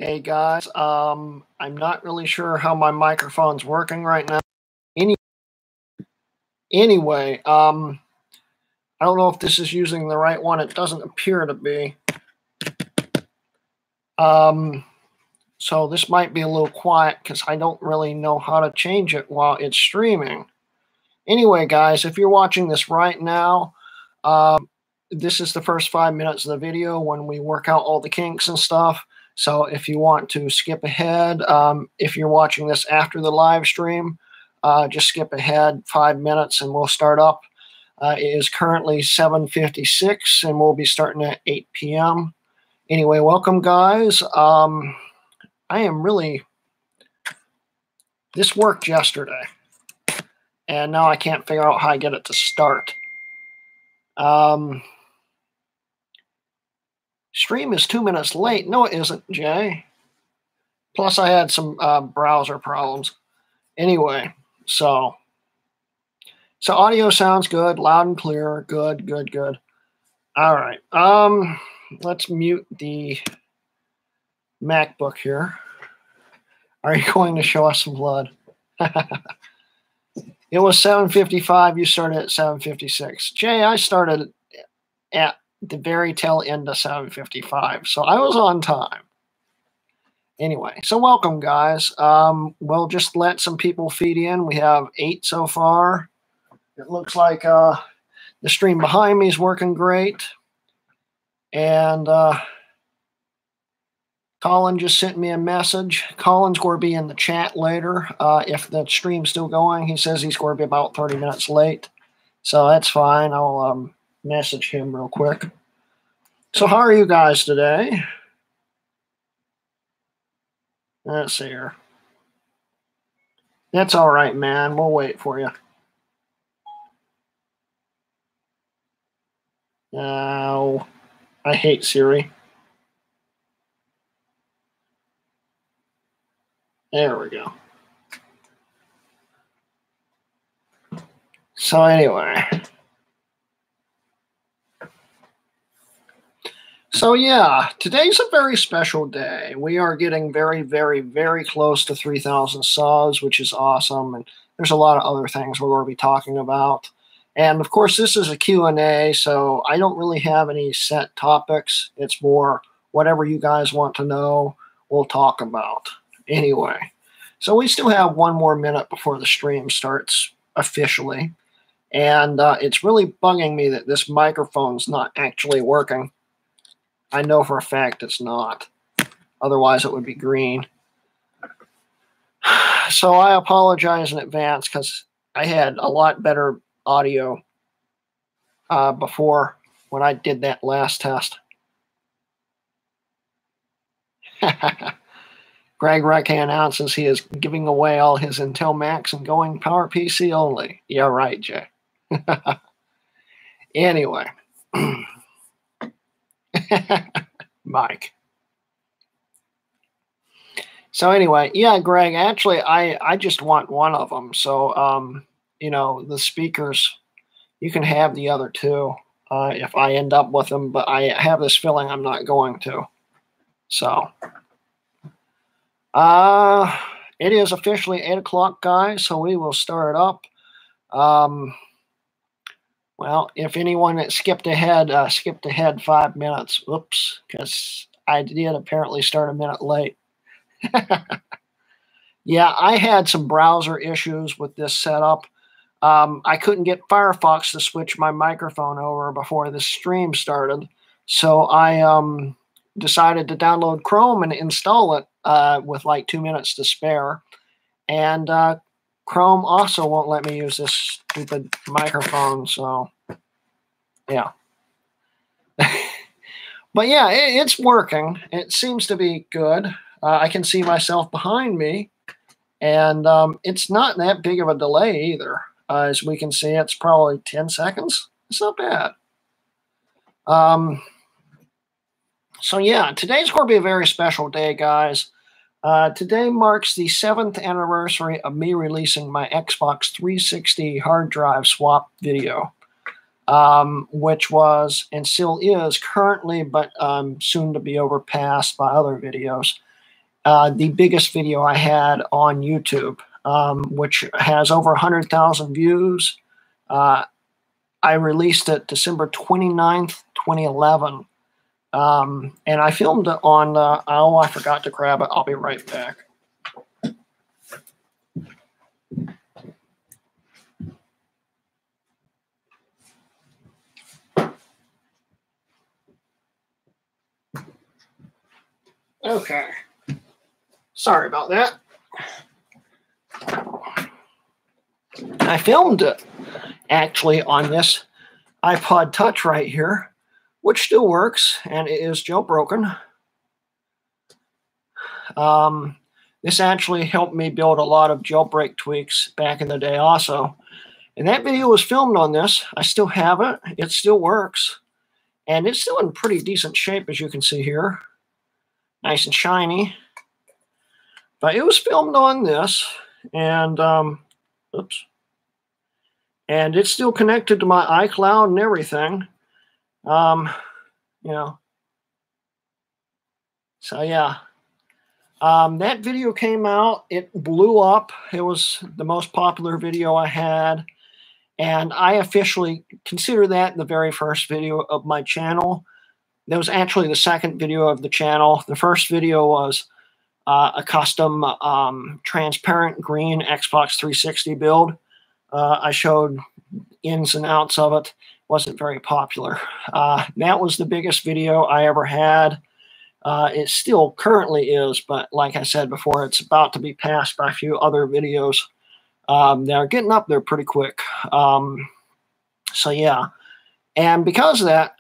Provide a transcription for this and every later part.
Hey guys, I'm not really sure how my microphone's working right now. Anyway, I don't know if this is using the right one. It doesn't appear to be. So this might be a little quiet because I don't really know how to change it while it's streaming. Anyway, guys, if you're watching this right now, this is the first 5 minutes of the video when we work out all the kinks and stuff. So if you want to skip ahead, if you're watching this after the live stream, just skip ahead 5 minutes and we'll start up. It is currently 7:56 and we'll be starting at 8 p.m. Anyway, welcome guys. This worked yesterday and now I can't figure out how I get it to start. Stream is 2 minutes late. No, it isn't, Jay. Plus, I had some browser problems. Anyway, so audio sounds good, loud and clear. Good, good, good. All right. Let's mute the MacBook here. Are you going to show us some blood? It was 7:55. You started at 7:56. Jay, I started at the very tail end of 7:55, so I was on time. Anyway, so welcome, guys. We'll just let some people feed in. We have 8 so far. It looks like the stream behind me is working great. And Colin just sent me a message. Colin's going to be in the chat later. If the stream's still going, he says he's going to be about 30 minutes late. So that's fine. I'll message him real quick. So how are you guys today? Let's see here. That's all right, man. We'll wait for you. Oh, I hate Siri. There we go. So anyway. So yeah, today's a very special day. We are getting very, very, very close to 3,000 subs, which is awesome. And there's a lot of other things we're going to be talking about. And of course, this is a Q&A, so I don't really have any set topics. It's more whatever you guys want to know, we'll talk about. Anyway, so we still have 1 more minute before the stream starts officially. And it's really bugging me that this microphone's not actually working. I know for a fact it's not. Otherwise, it would be green. So I apologize in advance because I had a lot better audio before when I did that last test. Greg Recke announces he is giving away all his Intel Macs and going PowerPC only. Yeah, right, Jay. Anyway. Mike. So anyway, yeah, Greg, actually, I just want one of them. So, you know, the speakers, you can have the other 2 if I end up with them, but I have this feeling I'm not going to. So, it is officially 8 o'clock, guys, so we will start up. Well, if anyone that skipped ahead 5 minutes. Oops, because I did apparently start a minute late. Yeah, I had some browser issues with this setup. I couldn't get Firefox to switch my microphone over before the stream started. So I decided to download Chrome and install it with like 2 minutes to spare. And Chrome also won't let me use this stupid microphone, so yeah. But yeah, it's working. It seems to be good. I can see myself behind me, and it's not that big of a delay either. As we can see, it's probably 10 seconds. It's not bad. So yeah, today's going to be a very special day, guys. Today marks the 7th anniversary of me releasing my Xbox 360 hard drive swap video, which was and still is currently, but soon to be overpassed by other videos. the biggest video I had on YouTube, which has over 100,000 views. I released it December 29th, 2011. And I filmed it on, oh, I forgot to grab it. I'll be right back. Okay. Sorry about that. I filmed it actually on this iPod Touch right here, which still works, and it is jailbroken. This actually helped me build a lot of jailbreak tweaks back in the day also. And that video was filmed on this. I still have it. It still works. And it's still in pretty decent shape, as you can see here. Nice and shiny. But it was filmed on this. And, oops. And it's still connected to my iCloud and everything. You know. So, yeah. That video came out. It blew up. It was the most popular video I had. And I officially consider that the very first video of my channel. That was actually the second video of the channel. The first video was a custom transparent green Xbox 360 build. I showed ins and outs of it. Wasn't very popular. That was the biggest video I ever had. It still currently is, but like I said before, it's about to be passed by a few other videos. They're getting up there pretty quick. So yeah, and because of that,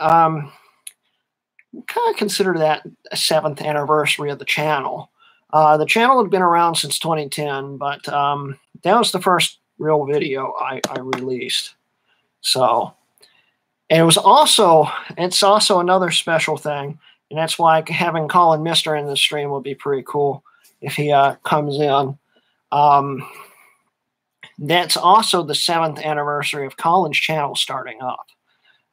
kind of consider that a 7th anniversary of the channel. The channel had been around since 2010, but that was the first real video I released. So, and it's also another special thing, and that's why having Colin Mister in the stream would be pretty cool if he comes in. That's also the 7th anniversary of Colin's channel starting up.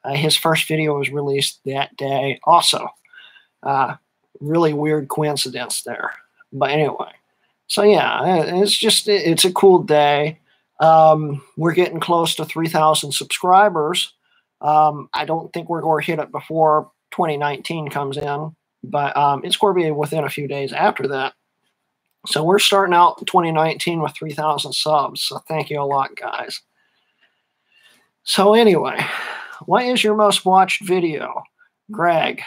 His first video was released that day also. Really weird coincidence there. But anyway, so yeah, it's a cool day. We're getting close to 3,000 subscribers. I don't think we're going to hit it before 2019 comes in, but it's going to be within a few days after that. So we're starting out 2019 with 3,000 subs. So thank you a lot, guys. So anyway, what is your most watched video? Greg.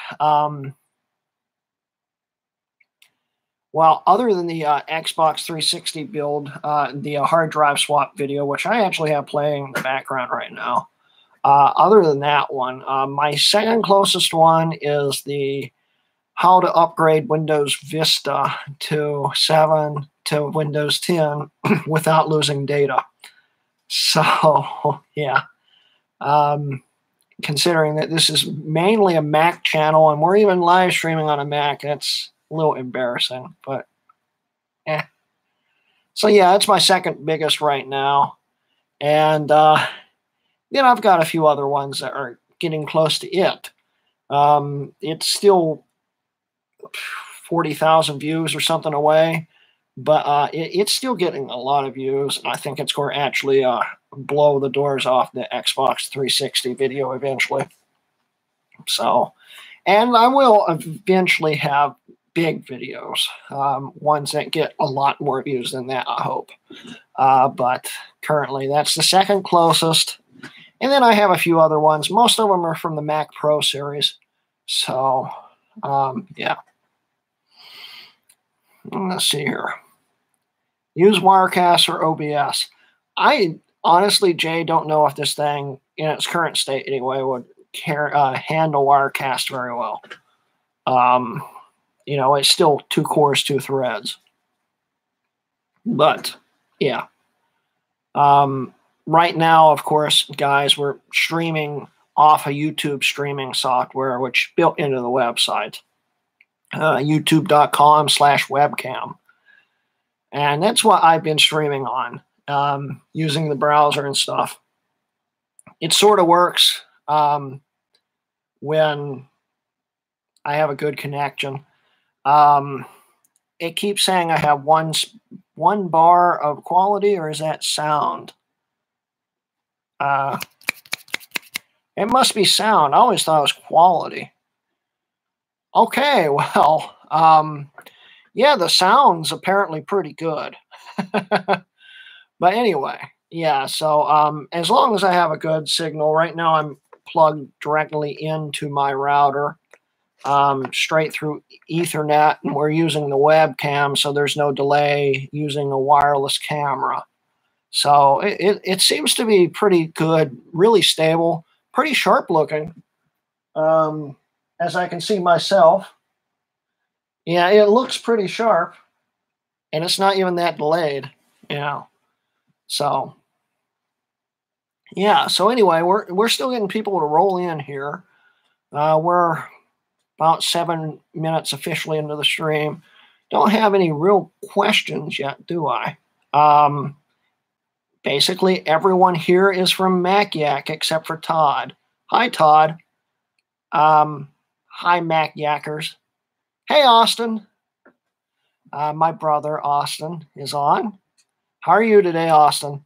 Well, other than the Xbox 360 build, the hard drive swap video, which I actually have playing in the background right now. Other than that one, my second closest one is the how to upgrade Windows Vista to 7 to Windows 10 without losing data. So, yeah. Considering that this is mainly a Mac channel and we're even live streaming on a Mac, that's a little embarrassing, but So, yeah, it's my second biggest right now. And then I've got a few other ones that are getting close to it. It's still 40,000 views or something away, but it's still getting a lot of views. I think it's going to actually blow the doors off the Xbox 360 video eventually. So, and I will eventually have big videos, ones that get a lot more views than that, I hope. But currently, that's the second closest. And then I have a few other ones. Most of them are from the Mac Pro series. So, yeah. Let's see here. Use Wirecast or OBS. I honestly, Jay, don't know if this thing, in its current state anyway, would handle Wirecast very well. You know, it's still 2 cores, 2 threads. But, yeah. Right now, of course, guys, we're streaming off a YouTube streaming software, which built into the website. YouTube.com/webcam. And that's what I've been streaming on, using the browser and stuff. It sort of works when I have a good connection. it keeps saying I have one bar of quality, or is that sound? It must be sound. I always thought it was quality. Okay, well, yeah, the sound's apparently pretty good. But anyway, yeah, so as long as I have a good signal, right now I'm plugged directly into my router, straight through Ethernet, and we're using the webcam, so there's no delay using a wireless camera. So it seems to be pretty good, really stable, pretty sharp looking, as I can see myself. Yeah, it looks pretty sharp, and it's not even that delayed, you know. So yeah. So anyway, we're still getting people to roll in here. We're about 7 minutes officially into the stream. Don't have any real questions yet, do I? Basically, everyone here is from MacYak except for Todd. Hi, Todd. Hi, MacYakers. Hey, Austin. My brother, Austin, is on. How are you today, Austin?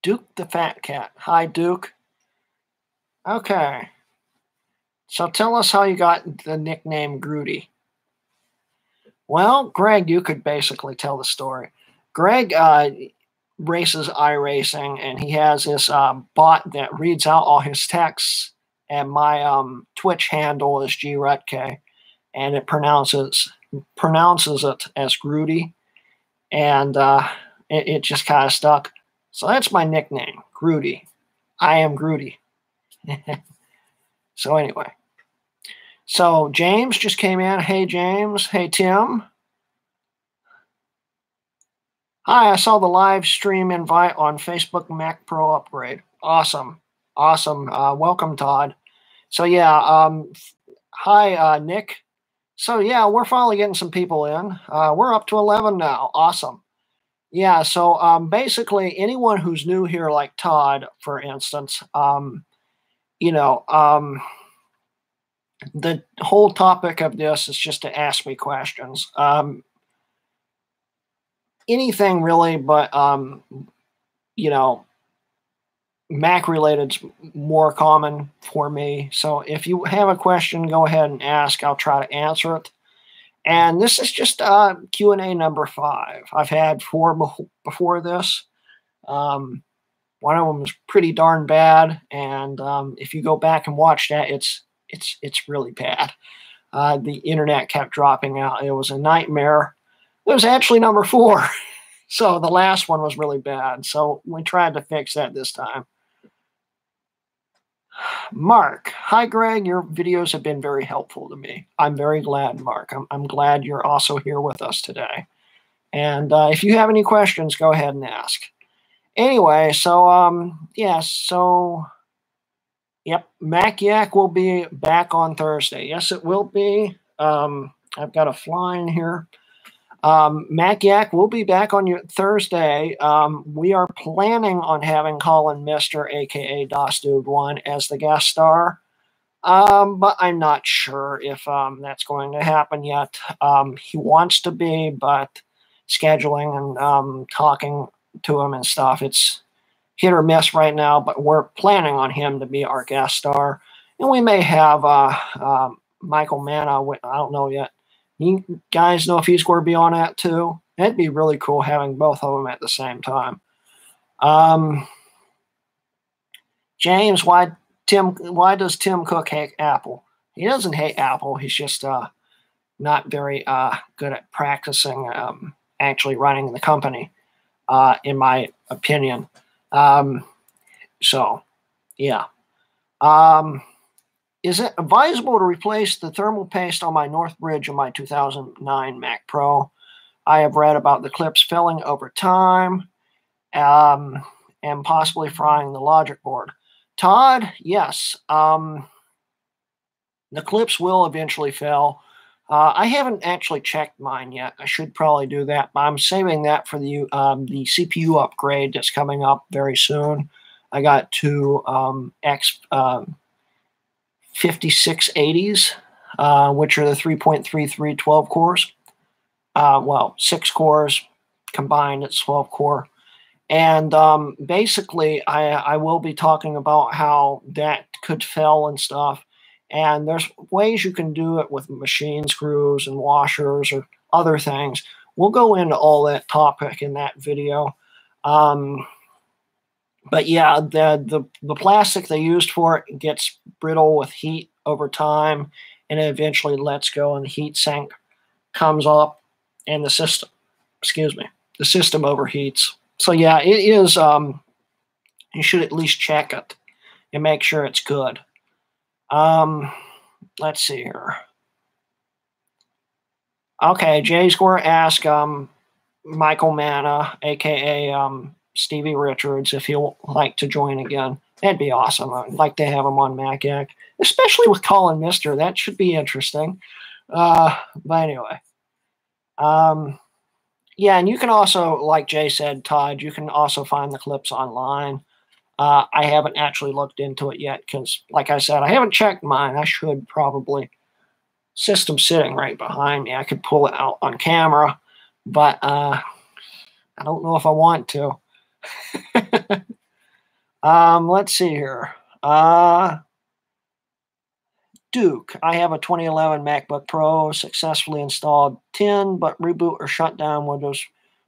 Duke the Fat Cat. Hi, Duke. Okay. So tell us how you got the nickname Groody. Well, Greg, you could basically tell the story. Greg races iRacing, and he has this bot that reads out all his texts, and my Twitch handle is grutk, and it pronounces it as Groody, and it just kind of stuck. So that's my nickname, Groody. I am Groody. So anyway. So James just came in. Hey, James. Hey, Tim. Hi, I saw the live stream invite on Facebook Mac Pro Upgrade. Awesome. Awesome. Welcome, Todd. So yeah, hi, Nick. So yeah, we're finally getting some people in. We're up to 11 now. Awesome. Yeah, so basically anyone who's new here, like Todd, for instance, the whole topic of this is just to ask me questions. Anything really, but Mac related's more common for me. So if you have a question, go ahead and ask. I'll try to answer it. And this is just Q&A number 5. I've had 4 before this. One of them was pretty darn bad, and if you go back and watch that, it's really bad. The internet kept dropping out. It was a nightmare. It was actually number 4. So the last one was really bad. So we tried to fix that this time. Mark. Hi, Greg. Your videos have been very helpful to me. I'm very glad, Mark. I'm glad you're also here with us today. And if you have any questions, go ahead and ask. Anyway, so, yep, MacYak will be back on Thursday. Yes, it will be. I've got a fly-in here. MacYak will be back on Thursday. We are planning on having Colin Mister, a.k.a. DOSDude1, as the guest star. But I'm not sure if that's going to happen yet. He wants to be, but scheduling and talking to him and stuff, it's hit or miss right now, but we're planning on him to be our guest star. And we may have Michael Manna. I don't know yet. You guys know if he's going to be on that too? It'd be really cool having both of them at the same time. James, why does Tim Cook hate Apple? He doesn't hate Apple. He's just not very good at practicing actually running the company, in my opinion. So, yeah. Is it advisable to replace the thermal paste on my north bridge of my 2009 Mac Pro? I have read about the clips filling over time and possibly frying the logic board. Todd, yes. The clips will eventually fill. I haven't actually checked mine yet. I should probably do that, but I'm saving that for the CPU upgrade that's coming up very soon. I got 2 5680s, which are the 3.33 12 cores. Well, 6 cores combined, it's 12 core. And basically, I will be talking about how that could fail and stuff. And there's ways you can do it with machine screws and washers or other things. We'll go into all that topic in that video. But yeah, the plastic they used for it gets brittle with heat over time, and it eventually lets go, and the heat sink comes up, and the system overheats. So yeah, it is. You should at least check it and make sure it's good. Let's see here. Okay, Jay's going to ask Michael Manna, aka Stevie Richards, if he'll like to join again. That'd be awesome. I'd like to have him on MacYak, especially with Colin Mister. That should be interesting. But anyway. Yeah, and you can also, like Jay said, Todd, you can also find the clips online. I haven't actually looked into it yet because, like I said, I haven't checked mine. I should probably. System sitting right behind me. I could pull it out on camera, but I don't know if I want to. Let's see here. Duke, I have a 2011 MacBook Pro, successfully installed 10, but reboot or shut down Windows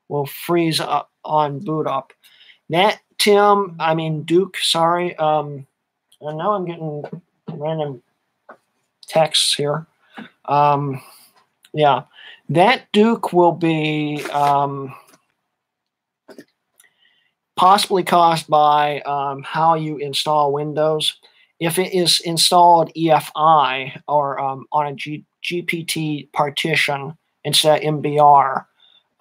will freeze up on boot up. That, Duke, sorry. I know I'm getting random texts here. Yeah, that Duke will be possibly caused by how you install Windows. If it is installed EFI or on a GPT partition instead of MBR,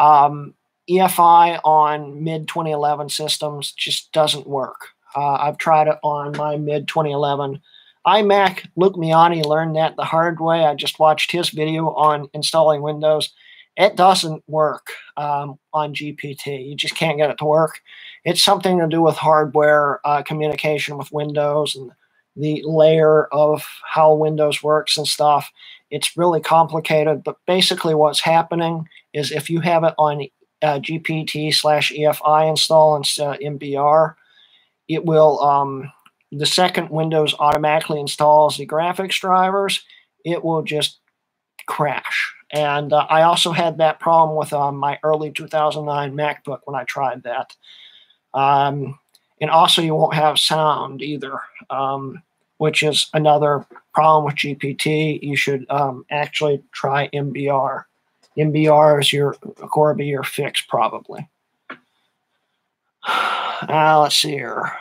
EFI on mid-2011 systems just doesn't work. I've tried it on my mid-2011 iMac. Luke Miani learned that the hard way. I just watched his video on installing Windows. It doesn't work on GPT. You just can't get it to work. It's something to do with hardware communication with Windows and the layer of how Windows works and stuff. It's really complicated, but basically what's happening is if you have it on GPT/EFI install instead of MBR, it will, the second Windows automatically installs the graphics drivers, it will just crash. And I also had that problem with my early 2009 MacBook when I tried that. And also you won't have sound either, which is another problem with GPT. You should actually try MBR. MBR is going to be your fix probably. Let's see here.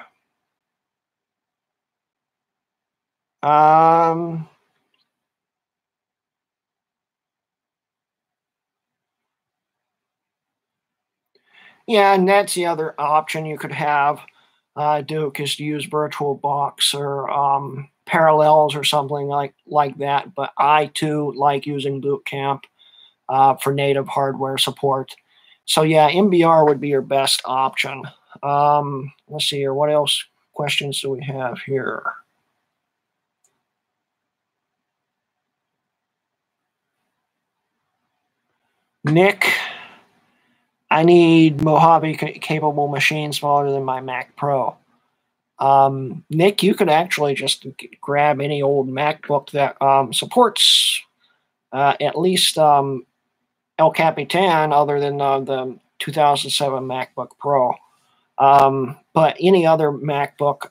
Yeah, and that's the other option you could have, Duke, is to use VirtualBox or Parallels or something like that. But I, too, like using Boot Camp for native hardware support. So, yeah, MBR would be your best option. Let's see here. What else questions do we have here? Nick, I need Mojave-capable machines smaller than my Mac Pro. Nick, you could actually just grab any old MacBook that supports at least El Capitan other than the 2007 MacBook Pro. But any other MacBook,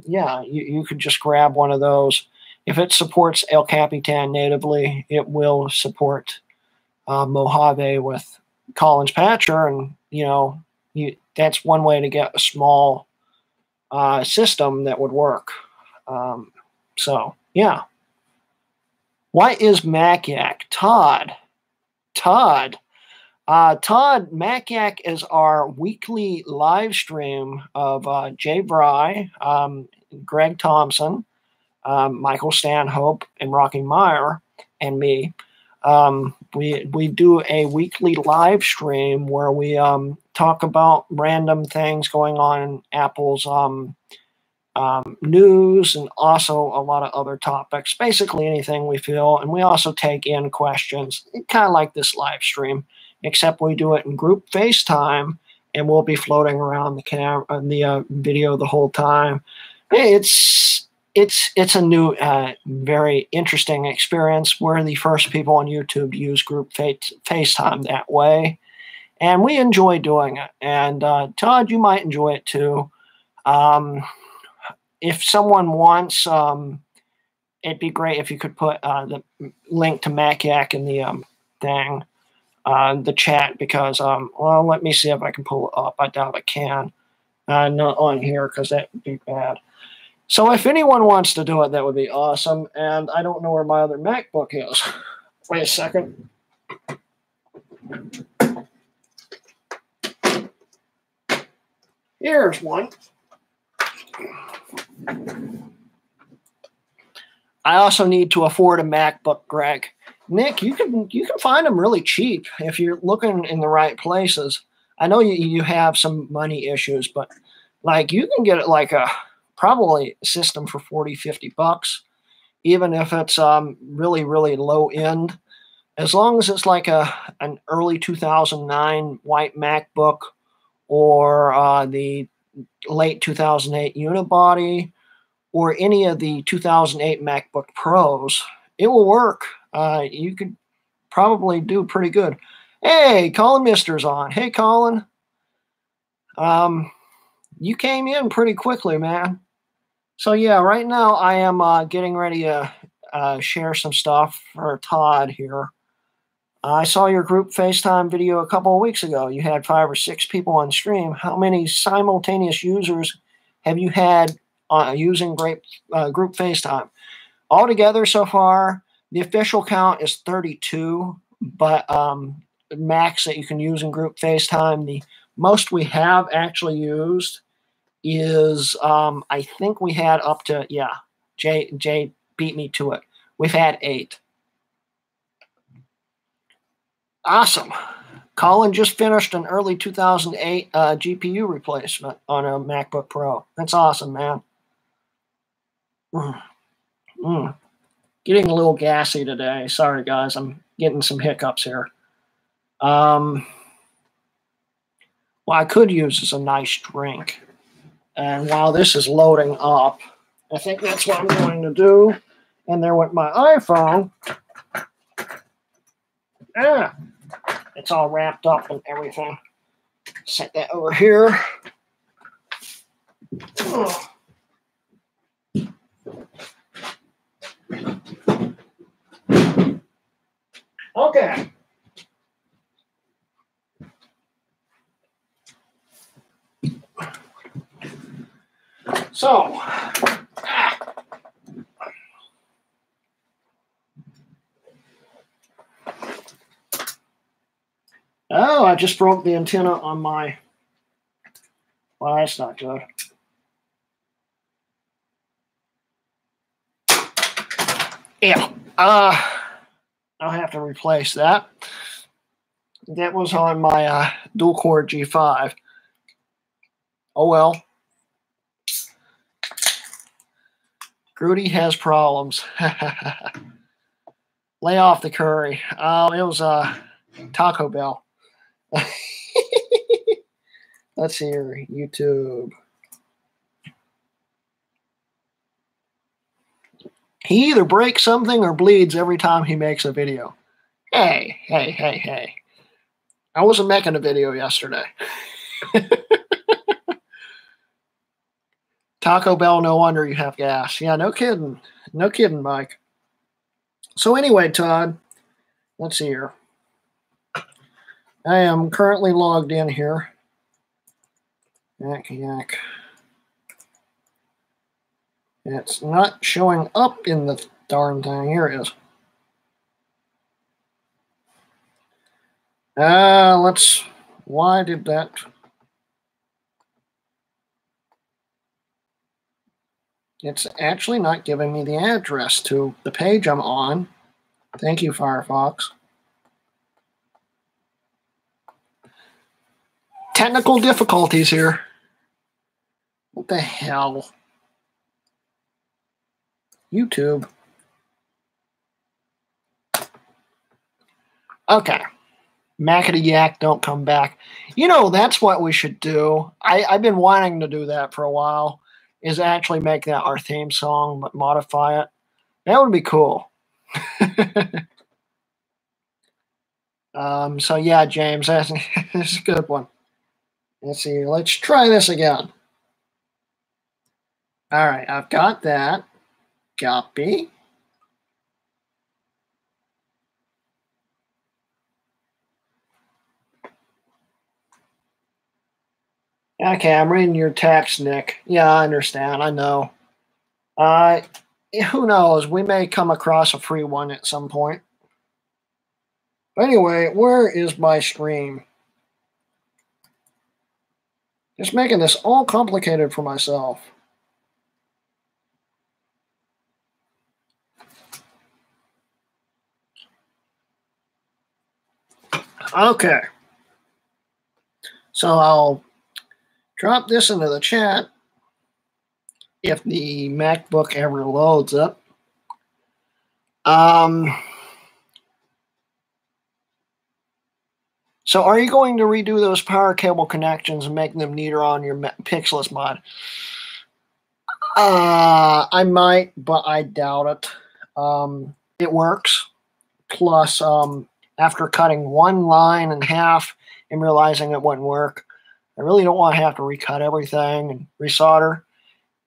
yeah, you could just grab one of those. If it supports El Capitan natively, it will support Mojave with Collins Patcher, and that's one way to get a small system that would work. So yeah. What is MacYak? Todd, MacYak is our weekly live stream of Jay Bry, Greg Thompson, Michael Stanhope, and Rocky Meyer, and me. We do a weekly live stream where we talk about random things going on in Apple's news, and also a lot of other topics, basically anything we feel. And we also take in questions, kind of like this live stream, except we do it in group FaceTime, and we'll be floating around the camera, the video the whole time. It's a new, very interesting experience. We're the first people on YouTube to use group FaceTime that way, and we enjoy doing it. And Todd, you might enjoy it too. If someone wants, it'd be great if you could put the link to MacYak in the thing, the chat, because, well, let me see if I can pull it up. I doubt I can. Not on here, because that would be bad. So if anyone wants to do it, that would be awesome. And I don't know where my other MacBook is. Wait a second. Here's one. I also need to afford a MacBook, Greg. Nick, you can find them really cheap if you're looking in the right places. I know you have some money issues, but like you can get it like probably a system for 40, 50 bucks, even if it's really, really low end. As long as it's like an early 2009 white MacBook or the late 2008 unibody or any of the 2008 MacBook Pros, it will work. You could probably do pretty good. Hey, Colin Mister's on. Hey, Colin. You came in pretty quickly, man. So yeah, right now I am getting ready to share some stuff for Todd here. I saw your group FaceTime video a couple of weeks ago. You had 5 or 6 people on stream. How many simultaneous users have you had using group FaceTime? Altogether so far, the official count is 32, but max that you can use in group FaceTime, the most we have actually used is, I think we had up to, yeah, Jay beat me to it. We've had 8. Awesome. Colin just finished an early 2008 GPU replacement on a MacBook Pro. That's awesome, man. Getting a little gassy today. Sorry, guys. I'm getting some hiccups here. What I could use is a nice drink. And while this is loading up, I think that's what I'm going to do. And there went my iPhone. It's all wrapped up and everything. Set that over here. Okay. So, oh, I just broke the antenna on my, well, that's not good. Yeah, I'll have to replace that. That was on my dual-core G5. Oh, well. Groody has problems. Lay off the curry. Oh, it was Taco Bell. Let's see here. YouTube. He either breaks something or bleeds every time he makes a video. Hey. I wasn't making a video yesterday. Taco Bell, no wonder you have gas. Yeah, no kidding. No kidding, Mike. So anyway, Todd, let's see here. I am currently logged in here. Yak. It's not showing up in the darn thing. Here it is. Why did that? It's actually not giving me the address to the page I'm on. Thank you, Firefox. Technical difficulties here. What the hell? YouTube. Okay. Mackety Yak, don't come back. You know, that's what we should do. I've been wanting to do that for a while, is actually make that our theme song, but modify it. That would be cool. So yeah, James, that's a good one. Let's see. Let's try this again. All right, I've got that. Copy. Okay, I'm reading your text, Nick. Yeah, I understand. I know. Uh, who knows? We may come across a free one at some point. But anyway, where is my stream? Just making this all complicated for myself. Okay. So I'll drop this into the chat if the MacBook ever loads up. So are you going to redo those power cable connections and make them neater on your Pixelus mod? I might, but I doubt it. It works. Plus, after cutting one line in half and realizing it wouldn't work, I really don't want to have to recut everything and resolder.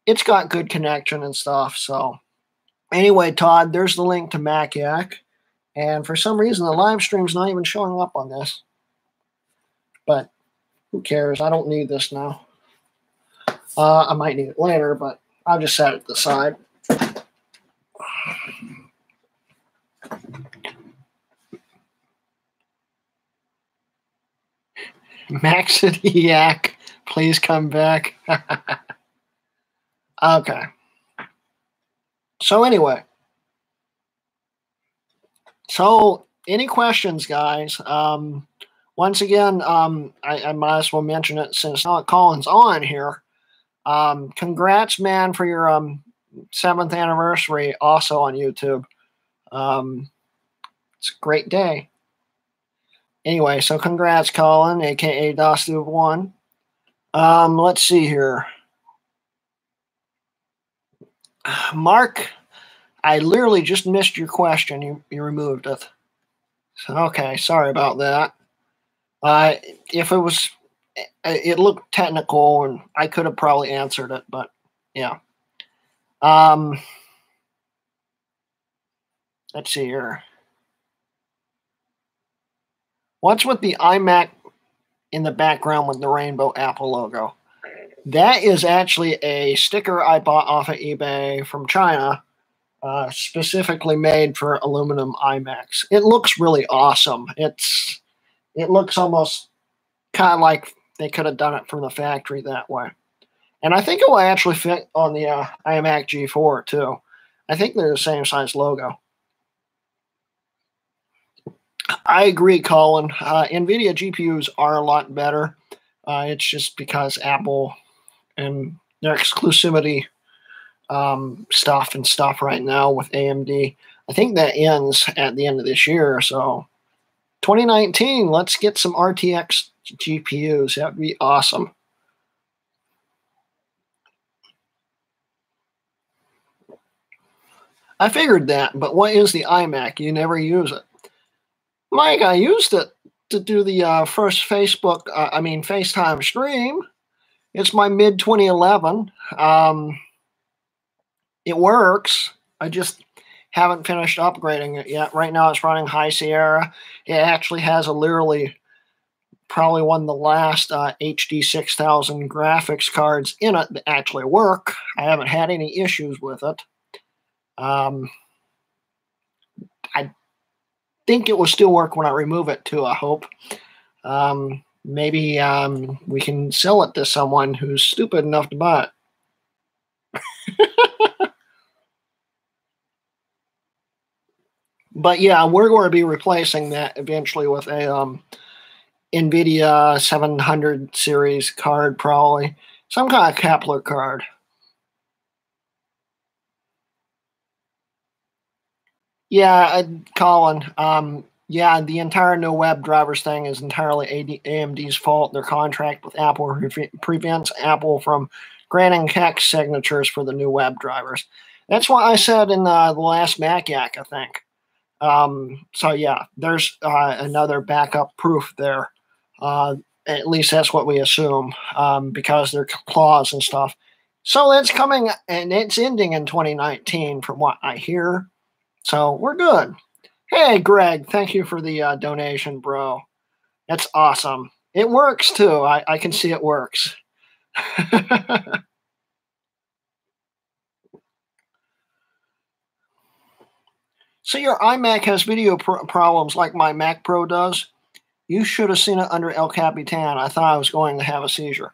It's got good connection and stuff. So anyway, Todd, there's the link to MacYak. And for some reason, the live stream's not even showing up on this. But who cares? I don't need this now. I might need it later, but I'll just set it aside. Maxity please come back. Okay. So anyway. So any questions, guys? Once again, I might as well mention it since Colin's on here. Congrats, man, for your 7th anniversary also on YouTube. It's a great day. Anyway, so congrats, Colin, aka DOSTube1. Let's see here. Mark, I literally just missed your question. You removed it. So, okay, sorry about that. If it was, it looked technical, and I could have probably answered it, but yeah. Let's see here. What's with the iMac in the background with the rainbow Apple logo? That is actually a sticker I bought off of eBay from China, specifically made for aluminum iMacs. It looks really awesome. It looks almost kind of like they could have done it from the factory that way. And I think it will actually fit on the iMac G4 too. I think they're the same size logo. I agree, Colin. NVIDIA GPUs are a lot better. It's just because Apple and their exclusivity stuff right now with AMD. I think that ends at the end of this year. So 2019, let's get some RTX GPUs. That would be awesome. I figured that, but what is the iMac? You never use it. Mike, I used it to do the first FaceTime stream. It's my mid-2011. It works. I just haven't finished upgrading it yet. Right now it's running High Sierra. It actually has probably one of the last HD 6000 graphics cards in it that actually work. I haven't had any issues with it. I think it will still work when I remove it too, I hope. Maybe we can sell it to someone who's stupid enough to buy it. But yeah, we're going to be replacing that eventually with a NVIDIA 700 series card, probably. Some kind of Kepler card. Yeah, Colin. Yeah, the entire no web drivers thing is entirely AMD's fault. Their contract with Apple prevents Apple from granting hex signatures for the new web drivers. That's what I said in the last Mac Yak, I think. So yeah, there's another backup proof there. At least that's what we assume, because they're clause and stuff. So it's coming and it's ending in 2019, from what I hear. So we're good. Hey, Greg, thank you for the donation, bro. That's awesome. It works too. I can see it works. So your iMac has video problems like my Mac Pro does. You should have seen it under El Capitan. I thought I was going to have a seizure.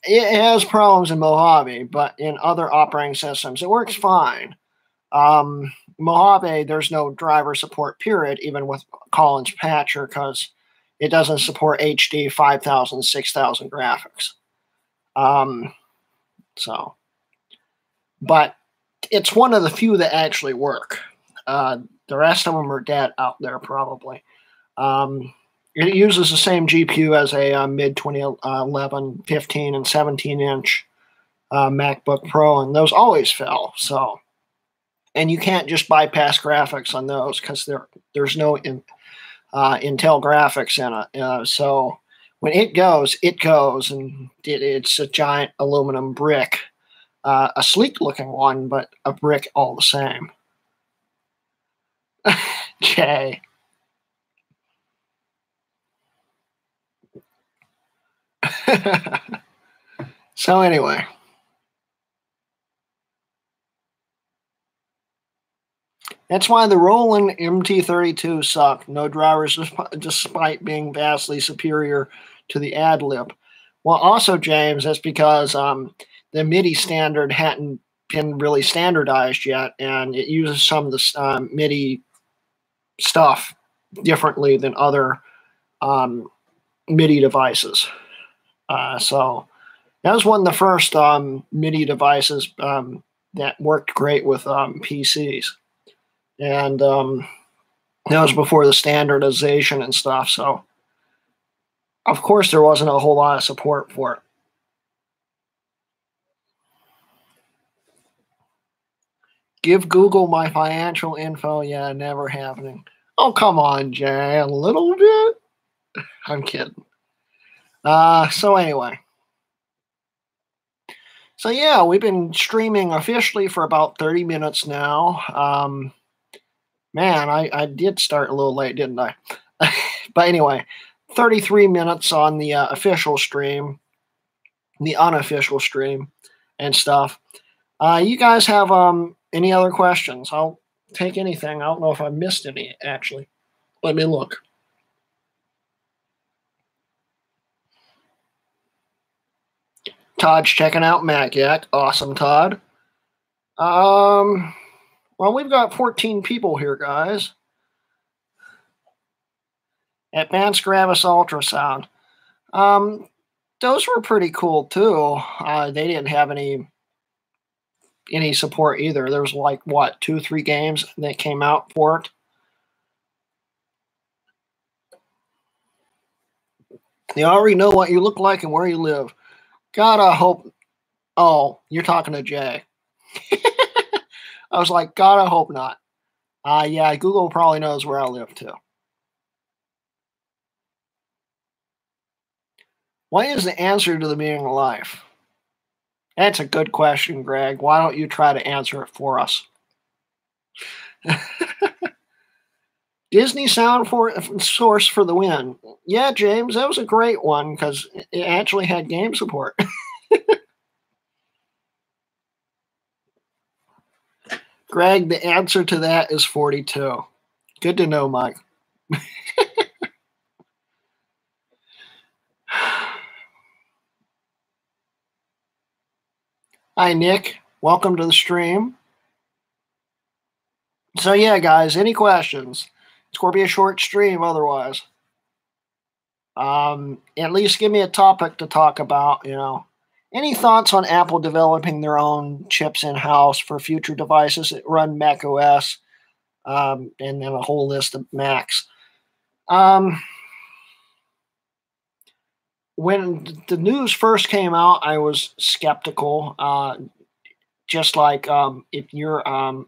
It has problems in Mojave, but in other operating systems, it works fine. Mojave, there's no driver support, period, even with Colin's patcher, because it doesn't support HD 5000, 6000 graphics. But it's one of the few that actually work. The rest of them are dead out there, probably. It uses the same GPU as a mid-2011, 15, and 17-inch MacBook Pro, and those always fail. So, and you can't just bypass graphics on those because there's no Intel graphics in it. So when it goes, and it's a giant aluminum brick, a sleek-looking one, but a brick all the same. Jay. So anyway, that's why the Roland MT32 sucked. No drivers, despite being vastly superior to the AdLib. Well, also, James, that's because the MIDI standard hadn't been really standardized yet, and it uses some of the MIDI stuff differently than other MIDI devices. So that was one of the first MIDI devices that worked great with PCs. And that was before the standardization and stuff. So, of course, there wasn't a whole lot of support for it. Give Google my financial info. Yeah, never happening. Oh, come on, Jay. A little bit? I'm kidding. So anyway. So yeah, we've been streaming officially for about 30 minutes now. Man, I did start a little late, didn't I? But anyway, 33 minutes on the official stream, the unofficial stream, and stuff. You guys have any other questions? I'll take anything. I don't know if I missed any, actually. Let me look. Todd's checking out Mac Yak. Awesome, Todd. Well, we've got 14 people here, guys. Advanced Gravis Ultrasound. Those were pretty cool, too. They didn't have any support either. There was like, what, 2-3 games that came out for it. They already know what you look like and where you live. Gotta hope. Oh, you're talking to Jay. I was like, gotta hope not. Yeah, Google probably knows where I live too. What is the answer to the meaning of life? That's a good question, Greg. Why don't you try to answer it for us? Disney sound source for the win. Yeah, James, that was a great one because it actually had game support. Greg, the answer to that is 42. Good to know, Mike. Hi, Nick. Welcome to the stream. So, yeah, guys, any questions? It's going to be a short stream otherwise. At least give me a topic to talk about, you know. Any thoughts on Apple developing their own chips in-house for future devices that run Mac OS? and then a whole list of Macs. When the news first came out, I was skeptical. Just like if you're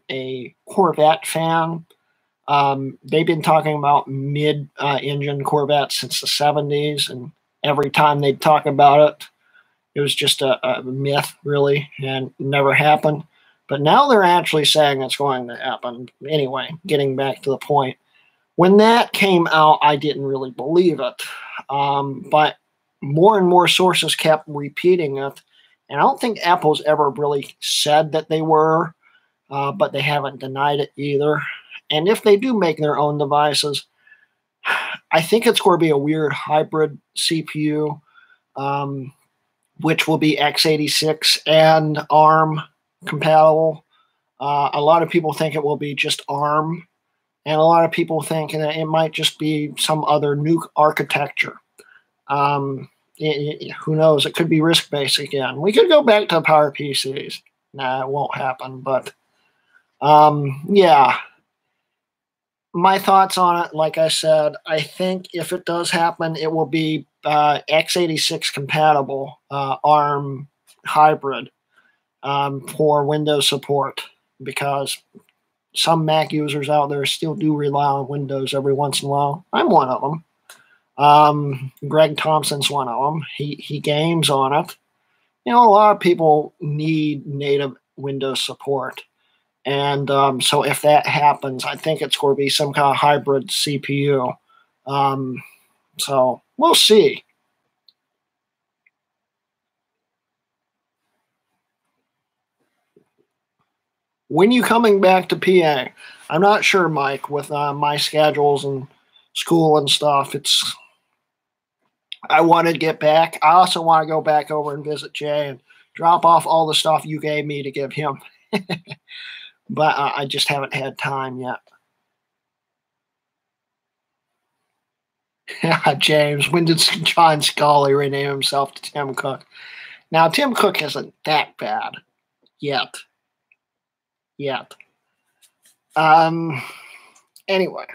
a Corvette fan, they've been talking about mid-engine Corvettes since the 70s, and every time they'd talk about it, it was just a myth, really, and never happened. But now they're actually saying it's going to happen. Anyway, getting back to the point. When that came out, I didn't really believe it. But more and more sources kept repeating it. And I don't think Apple's ever really said that they were, but they haven't denied it either. And if they do make their own devices, I think it's going to be a weird hybrid CPU, which will be x86 and ARM compatible. A lot of people think it will be just ARM, and a lot of people think that it might just be some other new architecture. Who knows? It could be RISC-based again. We could go back to PowerPCs. Nah, it won't happen, but yeah. My thoughts on it, like I said, I think if it does happen, it will be x86 compatible ARM hybrid for Windows support, because some Mac users out there still do rely on Windows every once in a while. I'm one of them. Greg Thompson's one of them. He games on it. You know, a lot of people need native Windows support. And so if that happens, I think it's going to be some kind of hybrid CPU. So we'll see. When you coming back to PA? I'm not sure, Mike, with my schedules and school and stuff. I want to get back. I also want to go back over and visit Jay and drop off all the stuff you gave me to give him. But I just haven't had time yet. James, when did John Scully rename himself to Tim Cook? Now, Tim Cook isn't that bad yet. Anyway.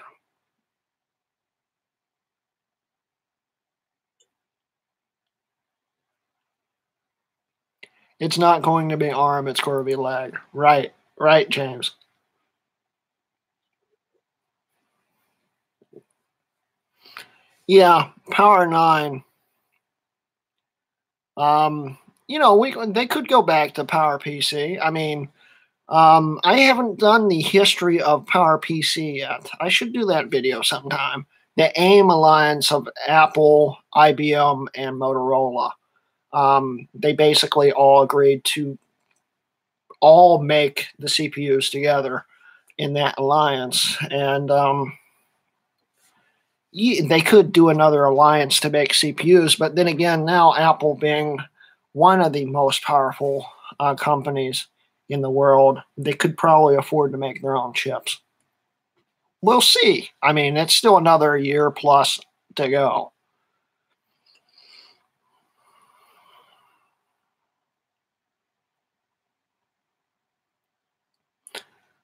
It's not going to be ARM, it's going to be lag. Right, James. Yeah, Power 9. You know, they could go back to PowerPC. I mean, I haven't done the history of PowerPC yet. I should do that video sometime. The AIM alliance of Apple, IBM, and Motorola. They basically all agreed to all make the CPUs together in that alliance. And they could do another alliance to make CPUs, but then again, now Apple being one of the most powerful companies in the world, they could probably afford to make their own chips. We'll see. I mean, it's still another year plus to go.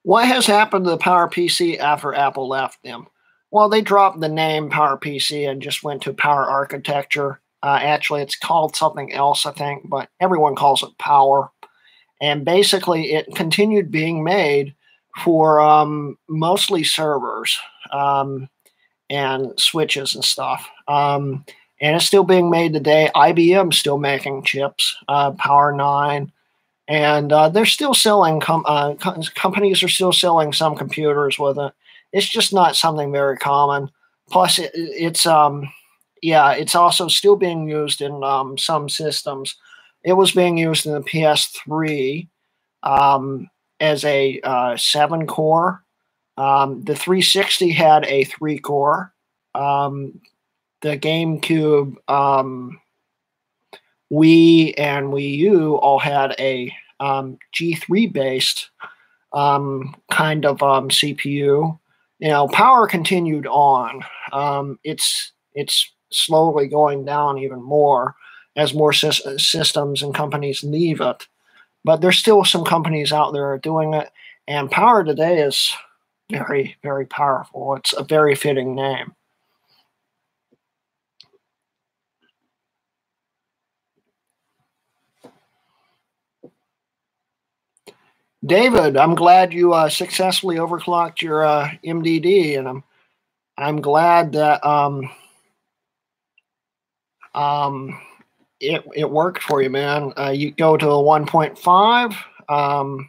What has happened to the PowerPC after Apple left them? Well, they dropped the name PowerPC and just went to Power Architecture. Actually, it's called something else, I think, but everyone calls it Power. And basically, it continued being made for mostly servers and switches and stuff. And it's still being made today. IBM's still making chips, Power 9. And they're still selling, companies are still selling some computers with it. It's just not something very common. Plus, it's also still being used in some systems. It was being used in the PS3 as a 7-core. The 360 had a 3-core. The GameCube, Wii, and Wii U all had a G3-based kind of CPU. You know, power continued on. It's slowly going down even more as more systems and companies leave it. But there's still some companies out there doing it. And power today is very, very powerful. It's a very fitting name. David, I'm glad you successfully overclocked your MDD, and I'm glad that it worked for you, man. You go to a 1.5.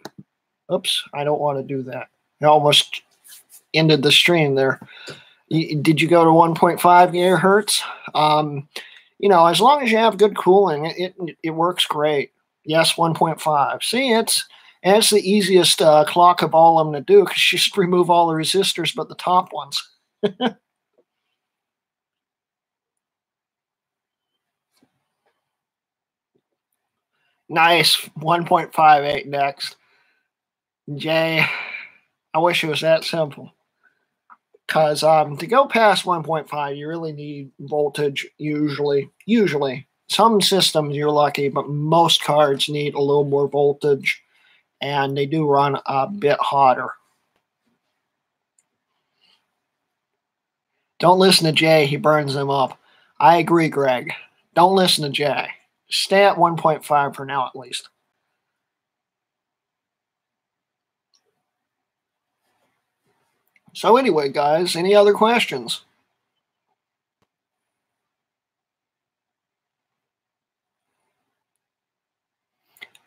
Oops, I don't want to do that. I almost ended the stream there. Did you go to 1.5 gigahertz? You know, as long as you have good cooling, it works great. Yes, 1.5. See, it's the easiest clock of all of them to do because you just remove all the resistors but the top ones. Nice, 1.58 next. Jay, I wish it was that simple. Because to go past 1.5, you really need voltage usually. Some systems you're lucky, but most cards need a little more voltage, and they do run a bit hotter. Don't listen to Jay, he burns them up. I agree, Greg. Don't listen to Jay. Stay at 1.5 for now, at least. So anyway, guys, any other questions?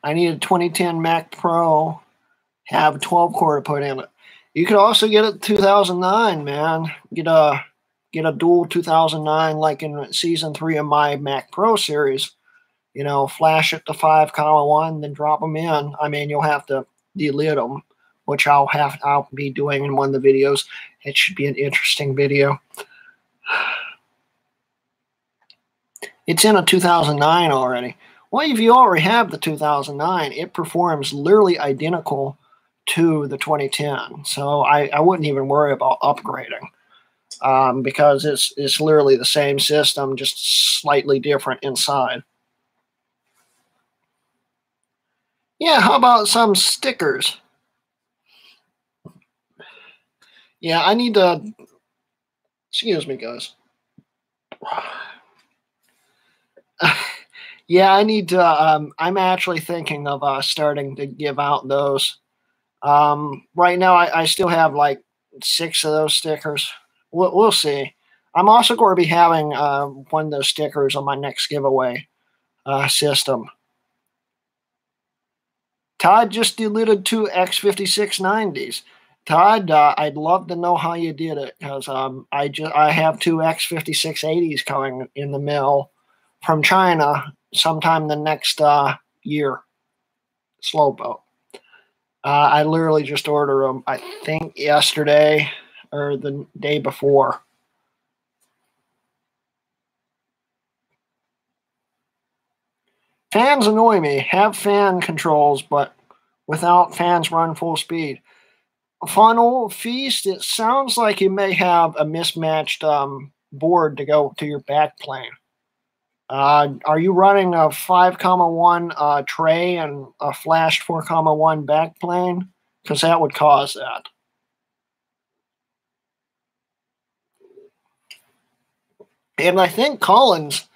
I need a 2010 Mac Pro, have 12 core to put in it. You could also get a 2009, man. Get a dual 2009 like in season 3 of my Mac Pro series. You know, flash it to 5.1, then drop them in. I mean, you'll have to delete them, which I'll be doing in one of the videos. It should be an interesting video. It's in a 2009 already. Well, if you already have the 2009, it performs literally identical to the 2010. So I wouldn't even worry about upgrading because it's literally the same system, just slightly different inside. Yeah, how about some stickers? Yeah, I need to... Excuse me, guys. Yeah, I need to... I'm actually thinking of starting to give out those. Right now, I still have like 6 of those stickers. We'll see. I'm also going to be having one of those stickers on my next giveaway system. Todd just deleted 2 X5690s. Todd, I'd love to know how you did it because I have 2 X5680s coming in the mail from China sometime the next year. Slow boat. I literally just ordered them, I think, yesterday or the day before. Fans annoy me. Have fan controls, but without fans run full speed. Funnel Feast, it sounds like you may have a mismatched board to go to your backplane. Are you running a 5.1 tray and a flashed 4.1 backplane? Because that would cause that. And I think Colin's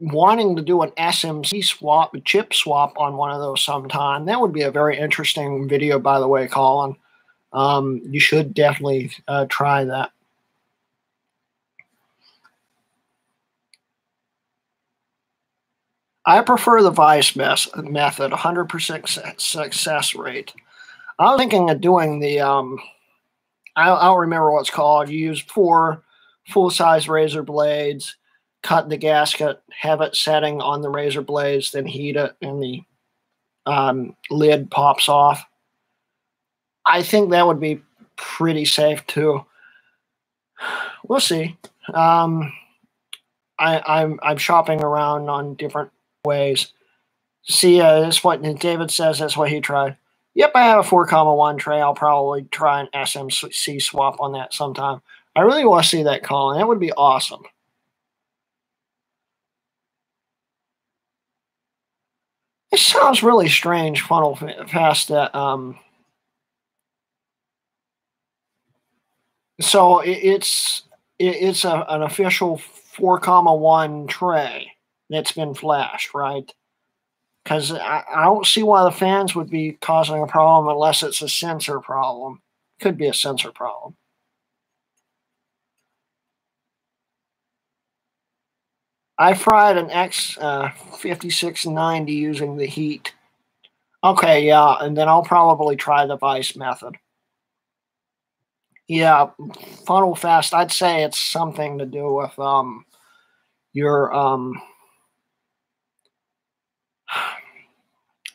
wanting to do an SMC swap, a chip swap on one of those sometime. That would be a very interesting video, by the way, Colin. You should definitely try that. I prefer the Vice method, 100% success rate. I was thinking of doing the, I don't remember what it's called. You use 4 full-size razor blades, cut the gasket, have it setting on the razor blades, then heat it, and the lid pops off. I think that would be pretty safe too. We'll see. I'm shopping around on different ways. See, that's what David says. That's what he tried. Yep, I have a 4.1 tray. I'll probably try an SMC swap on that sometime. I really want to see that, Colin. That would be awesome. It sounds really strange, Funnel Fast, that So it's an official 4,1 tray that's been flashed, right? Because I don't see why the fans would be causing a problem unless it's a sensor problem. Could be a sensor problem. I fried an X5690 using the heat. Okay, yeah, and then I'll probably try the vice method. Yeah, funnel fast. I'd say it's something to do with your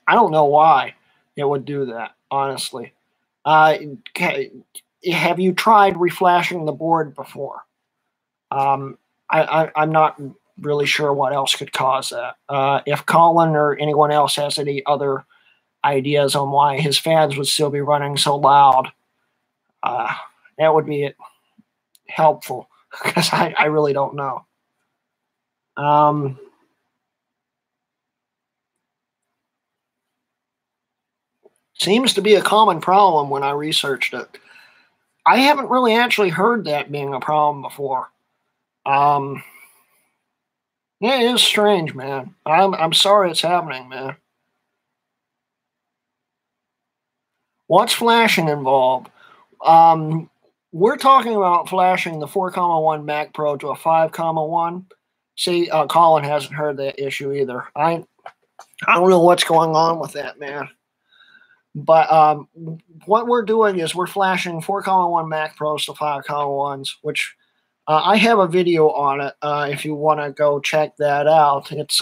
I don't know why it would do that, honestly. Have you tried reflashing the board before? I'm not really sure what else could cause that. If Colin or anyone else has any other ideas on why his fans would still be running so loud, that would be helpful, because I really don't know. Seems to be a common problem when I researched it. I haven't really actually heard that being a problem before. Yeah, it is strange, man. I'm sorry it's happening, man. What's flashing involved? We're talking about flashing the 4,1 Mac Pro to a 5,1. See, Colin hasn't heard that issue either. I don't know what's going on with that, man. But what we're doing is we're flashing 4,1 Mac Pros to 5,1s, which I have a video on it if you want to go check that out. It's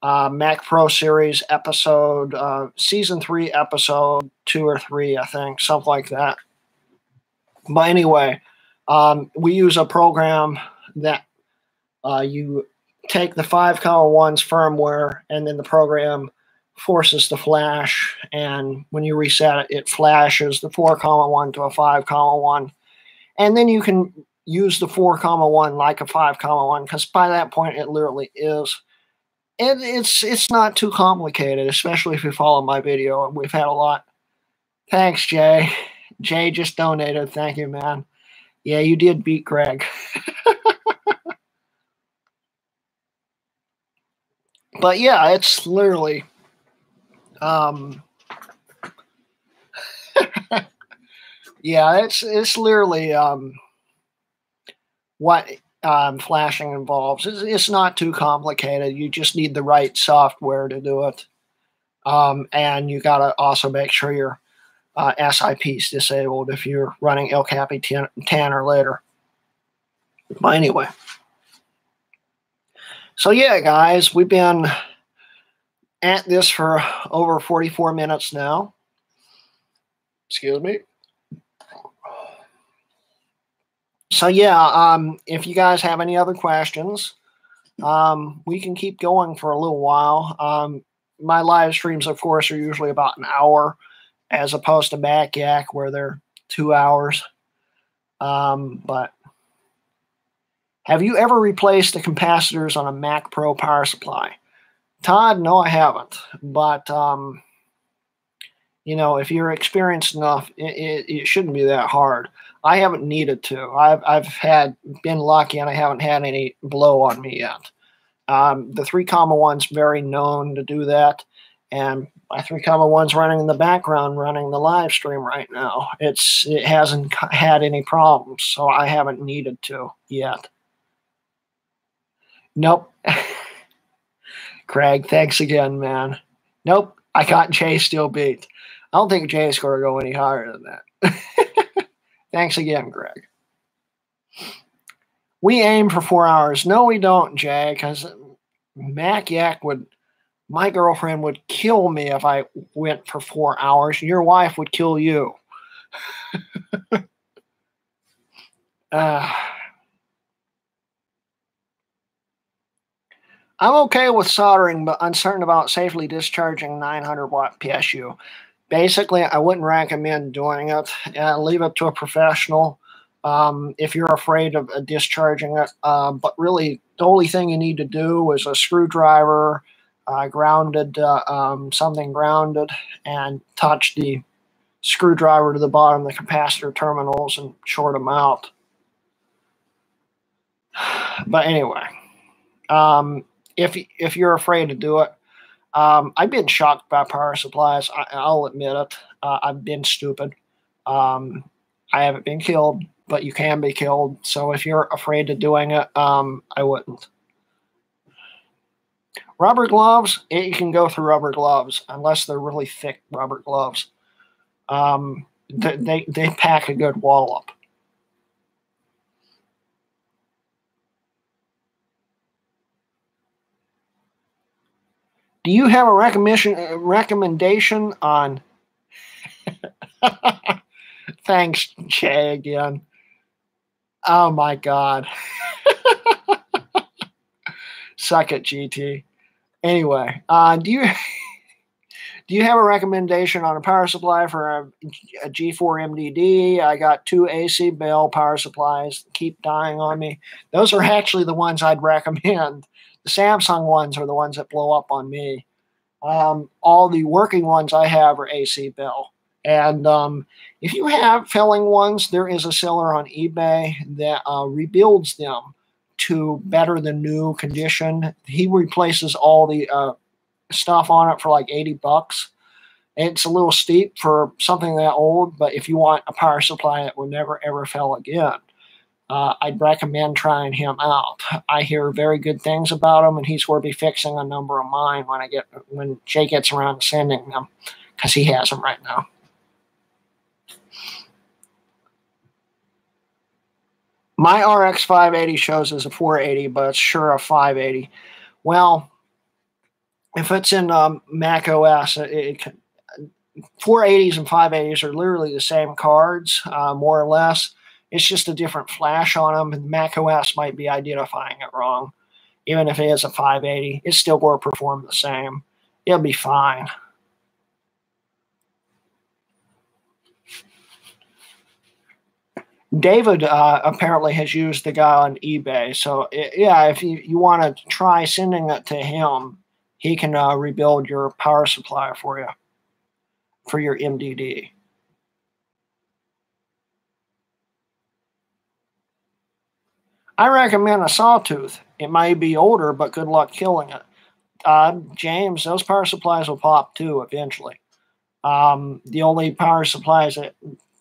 Mac Pro Series episode, Season 3, episode 2 or 3, I think, something like that. But anyway, we use a program that you take the 5,1's firmware, and then the program forces the flash, and when you reset it, it flashes the 4,1 to a 5,1. And then you can use the 4,1 like a 5,1, because by that point it literally is. And it's not too complicated, especially if you follow my video. And we've had a lot. Thanks, Jay. Jay just donated. Thank you, man. Yeah, you did beat Greg. But yeah, it's literally yeah, it's literally what flashing involves. It's not too complicated. You just need the right software to do it. And you got to also make sure your SIP is disabled if you're running El Capi 10 or later. But anyway. So yeah, guys, we've been at this for over 44 minutes now. Excuse me. So yeah, if you guys have any other questions, we can keep going for a little while. My live streams, of course, are usually about an hour, as opposed to Mac Yak, where they're 2 hours. But have you ever replaced the capacitors on a Mac Pro power supply? Todd, no, I haven't. But you know, if you're experienced enough, it shouldn't be that hard. I haven't needed to. I've been lucky, and I haven't had any blow on me yet. The 3,1's very known to do that, and my 3,1's running in the background, running the live stream right now. It hasn't had any problems, so I haven't needed to yet. Nope. Craig, thanks again, man. Nope, I got Jay still beat. I don't think Jay's going to go any higher than that. Thanks again, Greg. We aim for 4 hours. No, we don't, Jay, because Mac Yak my girlfriend would kill me if I went for 4 hours. Your wife would kill you. I'm okay with soldering, but uncertain about safely discharging 900-watt PSU. Basically, I wouldn't recommend doing it. Leave it to a professional if you're afraid of discharging it. But really, the only thing you need to do is a screwdriver, something grounded, and touch the screwdriver to the bottom of the capacitor terminals and short them out. But anyway, if you're afraid to do it, I've been shocked by power supplies. I'll admit it. I've been stupid. I haven't been killed, but you can be killed. So if you're afraid of doing it, I wouldn't. Rubber gloves, you can go through rubber gloves unless they're really thick rubber gloves. They pack a good wallop. Do you have a recommendation on? Thanks, Jay, again. Oh my God. Suck it, GT. Anyway, do you have a recommendation on a power supply for a G4 MDD? I got 2 AC Bell power supplies that keep dying on me. Those are actually the ones I'd recommend. The Samsung ones are the ones that blow up on me. All the working ones I have are AC Bell. And if you have failing ones, there is a seller on eBay that rebuilds them to better than new condition. He replaces all the stuff on it for like $80. It's a little steep for something that old, but if you want a power supply that will never ever fail again, I'd recommend trying him out. I hear very good things about him, and he's going to be fixing a number of mine when Jay gets around to sending them, because he has them right now. My RX 580 shows as a 480, but it's sure a 580. Well, if it's in Mac OS, 480s and 580s are literally the same cards, more or less. It's just a different flash on them, and Mac OS might be identifying it wrong. Even if it is a 580, it's still going to perform the same. It'll be fine. David apparently has used the guy on eBay. So, yeah, if you want to try sending it to him, he can rebuild your power supply for you, for your MDD. I recommend a sawtooth. It may be older, but good luck killing it. James, those power supplies will pop too eventually. The only power supplies that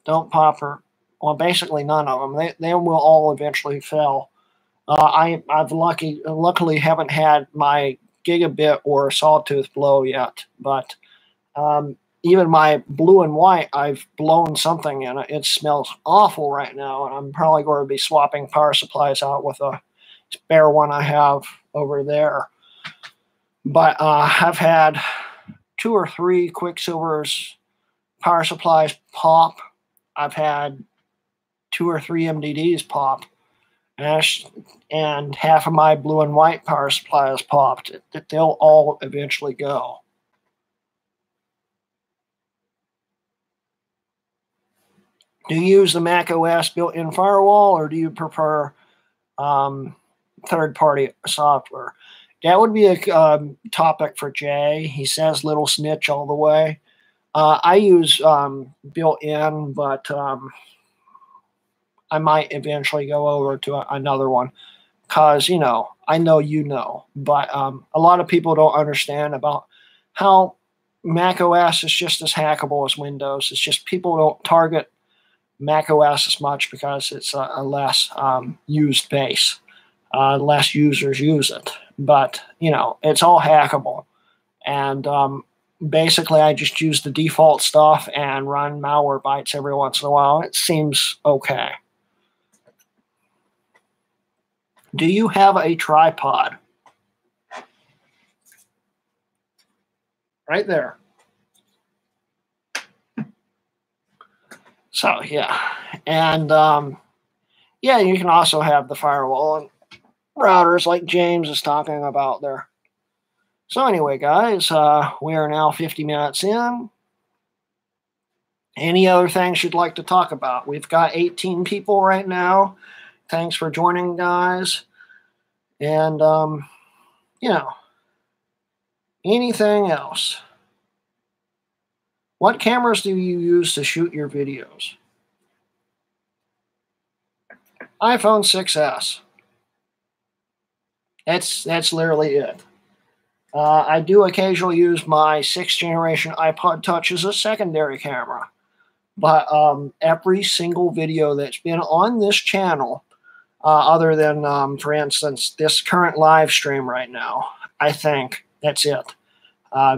don't pop are, well, basically none of them. They will all eventually fail. I've luckily haven't had my gigabit or sawtooth blow yet, but even my blue and white, I've blown something in it. It smells awful right now, and I'm probably going to be swapping power supplies out with a spare one I have over there. But I've had 2 or 3 Quicksilver's power supplies pop. I've had 2 or 3 MDDs pop, and half of my blue and white power supplies popped. They'll all eventually go. Do you use the Mac OS built-in firewall, or do you prefer third-party software? That would be a topic for Jay. He says little snitch all the way. I use built-in, but I might eventually go over to another one because, I know you know, but a lot of people don't understand about how Mac OS is just as hackable as Windows. It's just people don't target Mac OS as much because it's a less used base. Less users use it. But, it's all hackable. And basically, I just use the default stuff and run malware bytes every once in a while. It seems okay. Do you have a tripod? Right there. So, yeah. And, yeah, you can also have the firewall and routers like James is talking about there. So anyway, guys, we are now 50 minutes in. Any other things you'd like to talk about? We've got 18 people right now. Thanks for joining, guys. And, anything else? What cameras do you use to shoot your videos? iPhone 6s. That's literally it. I do occasionally use my 6th generation iPod Touch as a secondary camera. But every single video that's been on this channel, other than, for instance, this current live stream right now, I think that's it.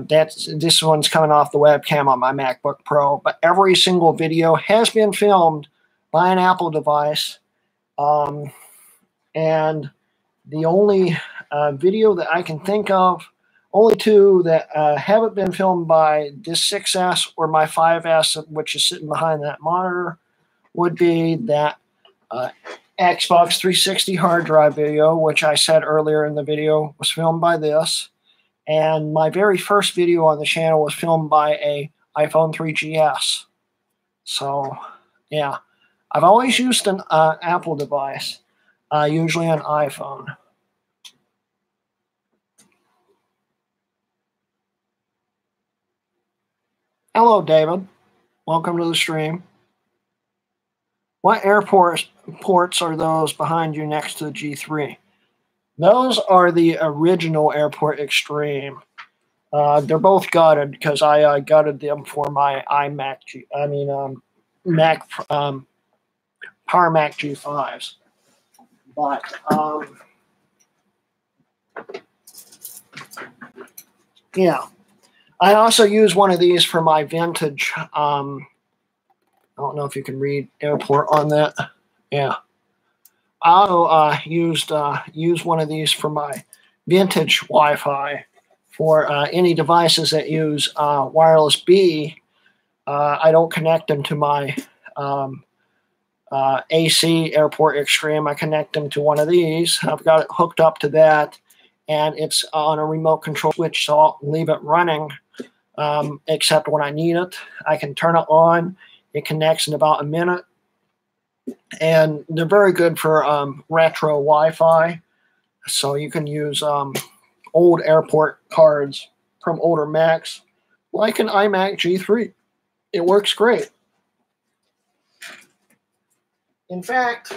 This one's coming off the webcam on my MacBook Pro, but every single video has been filmed by an Apple device. And the only video that I can think of, only two that haven't been filmed by this 6S or my 5S, which is sitting behind that monitor, would be that Xbox 360 hard drive video, which I said earlier in the video was filmed by this. And my very first video on the channel was filmed by a iPhone 3GS. So, yeah. I've always used an Apple device, usually an iPhone. Hello, David. Welcome to the stream. What airport ports are those behind you next to the G3? Those are the original Airport Extreme. They're both gutted because I gutted them for my Power Mac G5s. But yeah, I also use one of these for my vintage. I don't know if you can read airport on that. Yeah. I used use one of these for my vintage Wi-Fi for any devices that use wireless B. I don't connect them to my AC Airport Extreme. I connect them to one of these. I've got it hooked up to that, and it's on a remote control switch, so I'll leave it running except when I need it. I can turn it on. It connects in about a minute. And they're very good for retro Wi-Fi. So you can use old airport cards from older Macs, like an iMac G3. It works great. In fact,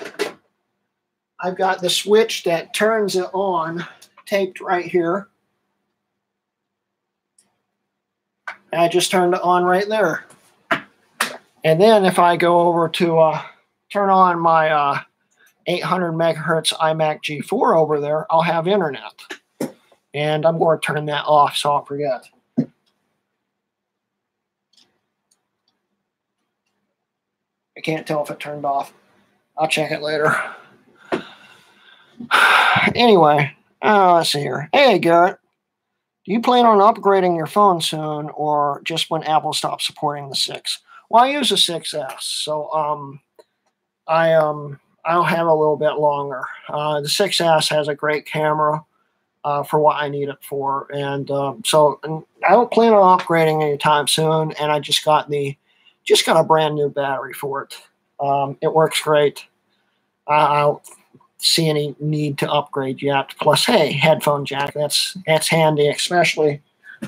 I've got the switch that turns it on taped right here. And I just turned it on right there. And then if I go over to turn on my 800 megahertz iMac G4 over there, I'll have internet. And I'm going to turn that off so I don't forget. I can't tell if it turned off. I'll check it later. Anyway, let's see here. Hey, Garrett. Do you plan on upgrading your phone soon or just when Apple stops supporting the 6? Well, I use a 6S, so I'll have a little bit longer. The 6S has a great camera for what I need it for, and so I don't plan on upgrading anytime soon. And I just got a brand new battery for it. It works great. I don't see any need to upgrade yet. Plus, hey, headphone jack. That's handy, especially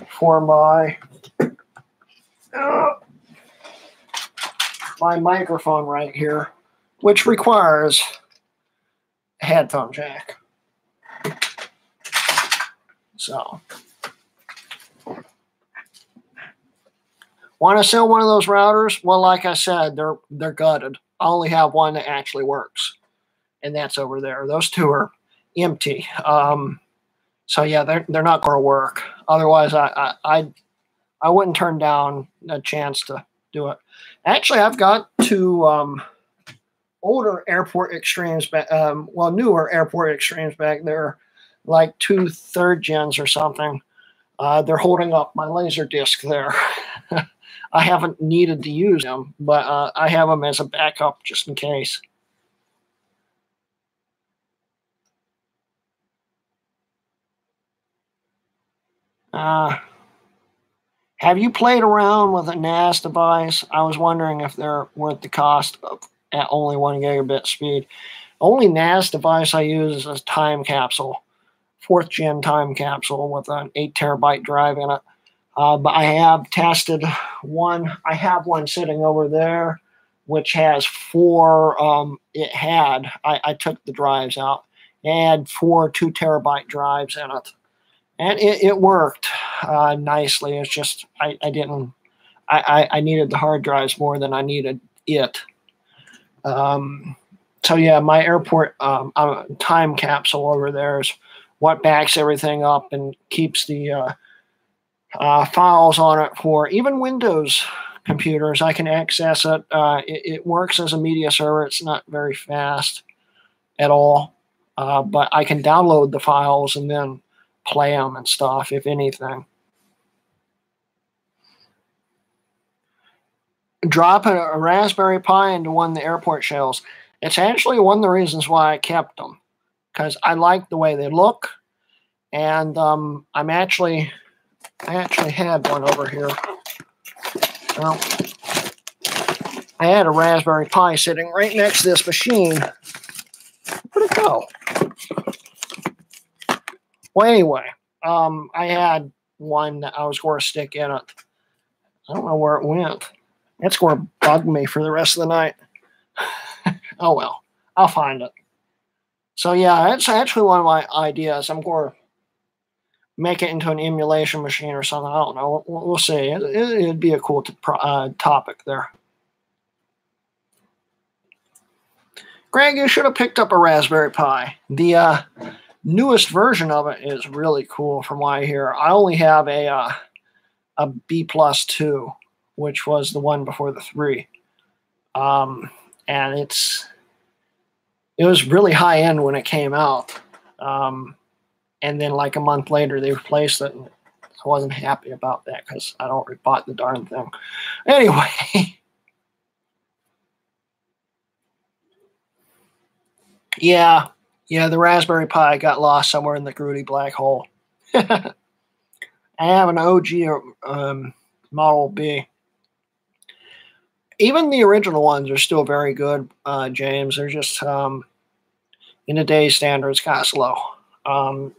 for my my microphone right here, which requires a headphone jack. So, want to sell one of those routers? Well, like I said, they're gutted. I only have one that actually works, and that's over there. Those two are empty. So yeah, they're not going to work. Otherwise, I wouldn't turn down a chance to do it. Actually, I've got two older Airport Extremes back, newer Airport Extremes back there, like 2 3rd gens or something. They're holding up my laser disc there. I haven't needed to use them, but I have them as a backup just in case. Have you played around with a NAS device? I was wondering if they're worth the cost at only 1 gigabit speed. Only NAS device I use is a time capsule, 4th gen time capsule with an 8 terabyte drive in it. But I have tested one. I have one sitting over there, which has four. I took the drives out. It had four 2 terabyte drives in it, and it worked nicely. It's just I didn't. I needed the hard drives more than I needed it. So yeah, my airport time capsule over there is what backs everything up and keeps the files on it for even Windows computers. I can access it. It works as a media server. It's not very fast at all, but I can download the files and then play them and stuff, if anything. Dropping a Raspberry Pi into one of the airport shells. It's actually one of the reasons why I kept them, because I like the way they look, and I actually had one over here. Well, I had a Raspberry Pi sitting right next to this machine. Where'd it go? Well, anyway, I had one that I was going to stick in it. I don't know where it went. It's going to bug me for the rest of the night. Oh well, I'll find it. So yeah, that's actually one of my ideas. I'm going to make it into an emulation machine or something. I don't know. We'll see. It'd be a cool topic there. Greg, you should have picked up a Raspberry Pi. The newest version of it is really cool from what I hear. I only have a B+2, which was the one before the 3. And it was really high end when it came out. And then like a month later, they replaced it. And I wasn't happy about that because I don't rebought the darn thing. Anyway. Yeah, the Raspberry Pi got lost somewhere in the Groody black hole. I have an OG Model B. Even the original ones are still very good, James. They're just, in today's standards, kind of slow.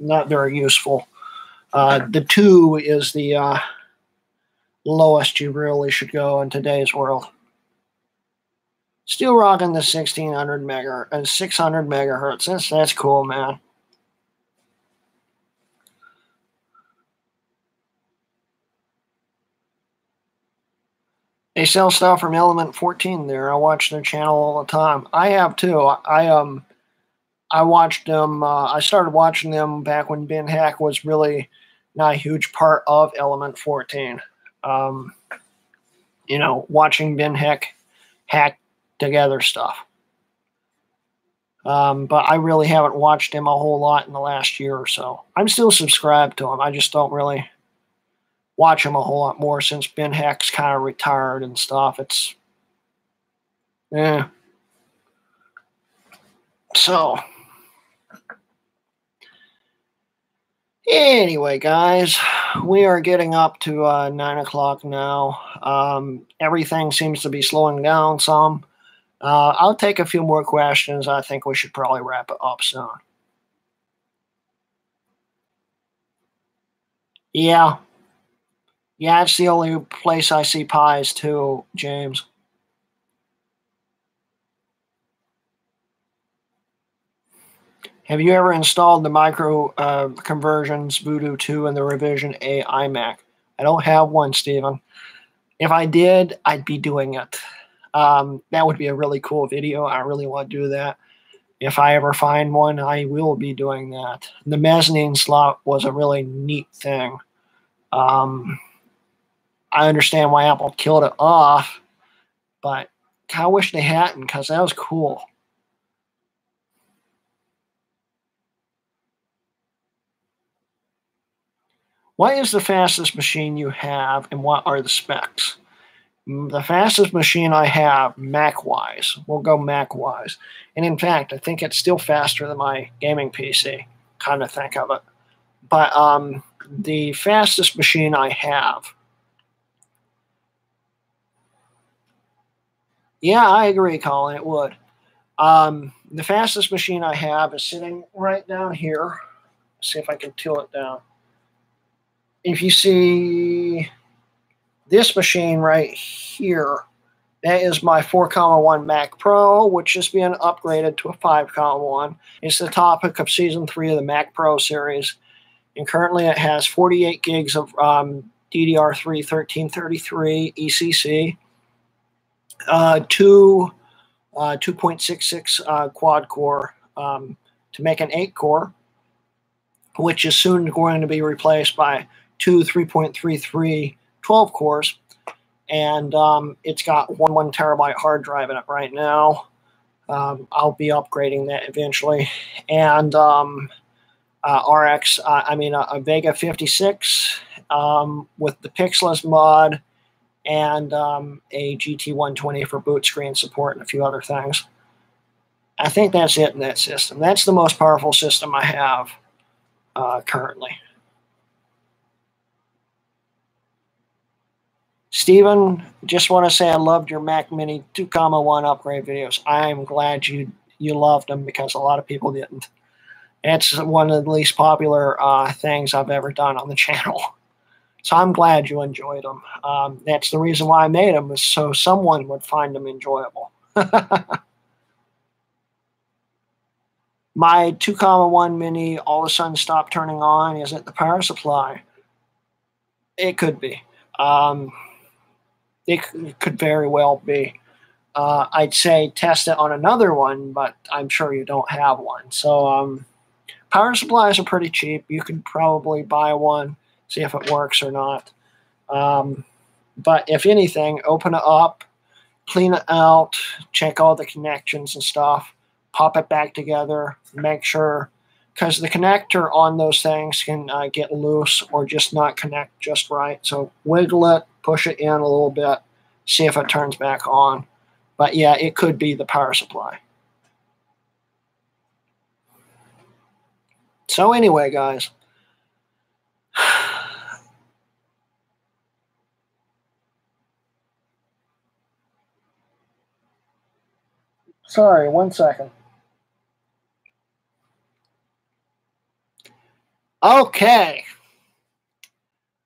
Not very useful. The 2 is the lowest you really should go in today's world. Still rocking the 600 megahertz. That's cool, man. They sell stuff from Element 14 there. I watch their channel all the time. I have too. I watched them. I started watching them back when Ben Hack was really not a huge part of Element 14. Watching Ben Hack together stuff. But I really haven't watched him a whole lot in the last year or so. I'm still subscribed to him. I just don't really watch him a whole lot more since Ben Hack's kind of retired and stuff. It's, yeah. So, anyway, guys, we are getting up to 9 o'clock now. Everything seems to be slowing down some. I'll take a few more questions. I think we should probably wrap it up soon. Yeah. Yeah, it's the only place I see pies too, James. Have you ever installed the micro conversions Voodoo 2 in the Revision A iMac? I don't have one, Stephen. If I did, I'd be doing it. That would be a really cool video. I really want to do that. If I ever find one, I will be doing that. The mezzanine slot was a really neat thing. I understand why Apple killed it off, but I wish they hadn't because that was cool. What is the fastest machine you have, and what are the specs? The fastest machine I have, Mac-wise, we'll go Mac-wise. And in fact, I think it's still faster than my gaming PC, kind of think of it. But the fastest machine I have, yeah, I agree, Colin, it would. The fastest machine I have is sitting right down here. Let's see if I can tilt it down. if you see this machine right here, that is my 4,1 Mac Pro, which is being upgraded to a 5,1. It's the topic of Season 3 of the Mac Pro series. And currently it has 48 gigs of DDR3 1333 ECC, two 2.66 quad core to make an 8 core, which is soon going to be replaced by two 3.33 12 cores. And it's got one 1 terabyte hard drive in it right now. I'll be upgrading that eventually. And a Vega 56 with the Pixelist mod, and a GT120 for boot screen support and a few other things. I think that's it in that system. That's the most powerful system I have currently. Steven, just want to say I loved your Mac Mini 2,1 upgrade videos. I'm glad you loved them, because a lot of people didn't. It's one of the least popular things I've ever done on the channel. So I'm glad you enjoyed them. That's the reason why I made them, was so someone would find them enjoyable. My 2,1 Mini all of a sudden stopped turning on. Is it the power supply? It could be. It could very well be. I'd say test it on another one, but I'm sure you don't have one. So power supplies are pretty cheap. You could probably buy one, see if it works or not. But if anything, open it up, clean it out, check all the connections and stuff, pop it back together, make sure, because the connector on those things can get loose or just not connect just right. So wiggle it, push it in a little bit, see if it turns back on. But yeah, it could be the power supply. So anyway, guys, sorry, 1 second. Okay.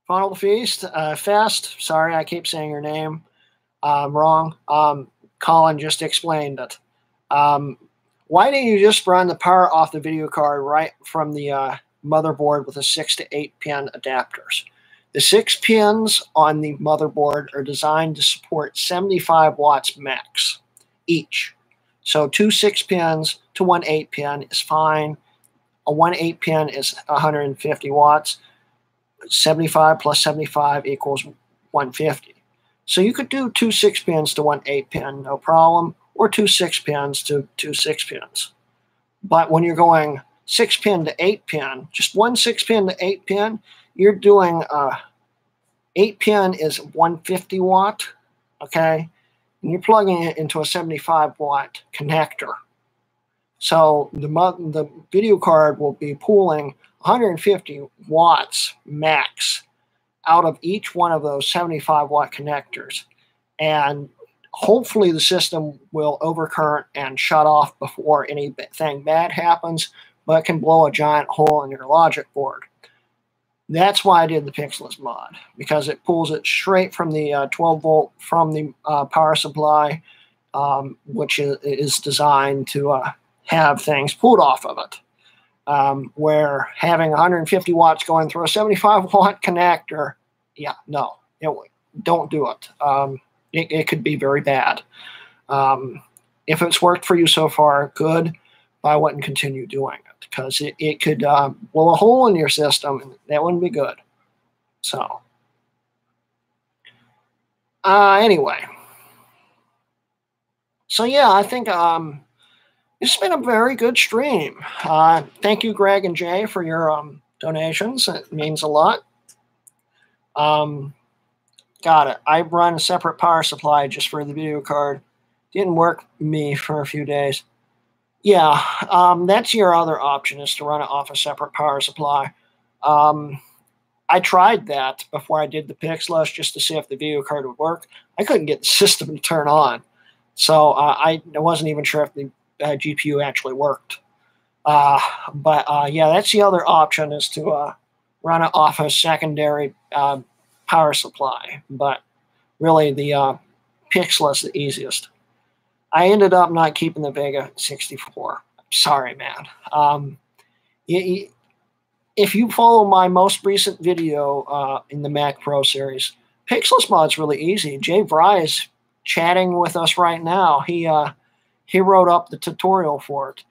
Final Feast, Fest. Sorry, I keep saying your name wrong. Colin just explained it. Why don't you just run the power off the video card right from the motherboard with the 6 to 8 pin adapters? The 6 pins on the motherboard are designed to support 75 watts max each. So 2 6 pins to 1 8 pin is fine. A 1 8 pin is 150 watts. 75 plus 75 equals 150. So you could do 2 6 pins to 1 8 pin, no problem, or 2 6 pins to 2 6 pins. But when you're going 6 pin to 8 pin, just 1 6 pin to 8 pin, you're doing 8 pin is 150 watt, okay? And you're plugging it into a 75 watt connector. So the video card will be pulling 150 watts max out of each one of those 75 watt connectors. And hopefully the system will overcurrent and shut off before anything bad happens, but it can blow a giant hole in your logic board. That's why I did the Pixelist mod, because it pulls it straight from the 12 volt from the power supply, which is designed to have things pulled off of it. Where having 150 watts going through a 75 watt connector, yeah, no, don't do it. It could be very bad. If it's worked for you so far, good, but I wouldn't continue doing it, because it could blow a hole in your system, and that wouldn't be good. So, anyway. So yeah, I think it's been a very good stream. Thank you, Greg and Jay, for your donations. It means a lot. Got it. I run a separate power supply just for the video card. Didn't work me for a few days. Yeah, that's your other option, is to run it off a separate power supply. I tried that before I did the Pixelist just to see if the video card would work. I couldn't get the system to turn on. So I wasn't even sure if the GPU actually worked. Yeah, that's the other option, is to run it off a secondary power supply. But really, the Pixel is the easiest. I ended up not keeping the Vega 64. Sorry, man. If you follow my most recent video in the Mac Pro series, Pixel's mod's really easy. Jay Vry is chatting with us right now. He wrote up the tutorial for it.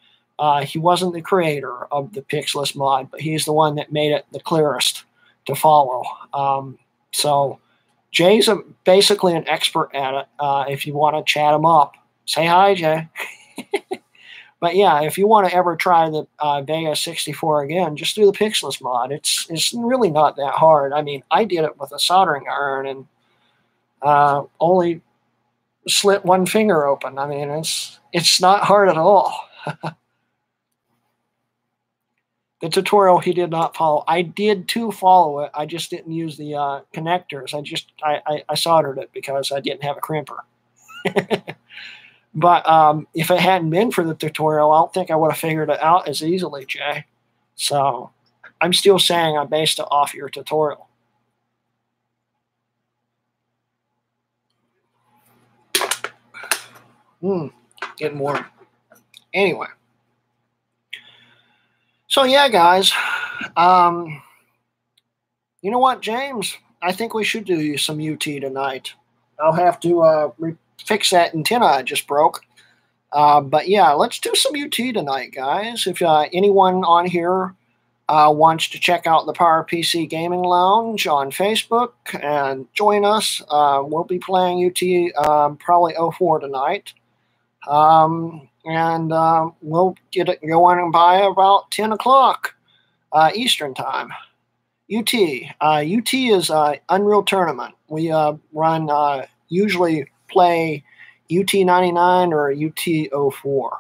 He wasn't the creator of the Pixel's mod, but he's the one that made it the clearest to follow. So Jay's basically an expert at it. If you want to chat him up, say hi, Jay. But yeah, if you want to ever try the Vega 64 again, just do the Pixel's mod. It's really not that hard. I mean, I did it with a soldering iron and only slit one finger open. I mean, it's not hard at all. The tutorial he did not follow. I did too follow it. I just didn't use the connectors. I soldered it because I didn't have a crimper. But if it hadn't been for the tutorial, I don't think I would have figured it out as easily, Jay. So I'm still saying I based it off your tutorial. Getting warm. Anyway. So yeah, guys. You know what, James? I think we should do some UT tonight. I'll have to fix that antenna I just broke. But yeah, let's do some UT tonight, guys. If anyone on here wants to check out the PPC Gaming Lounge on Facebook and join us, we'll be playing UT probably 04 tonight. And we'll get it going by about 10 o'clock Eastern time. UT. UT is Unreal Tournament. We usually play UT 99 or UT 04.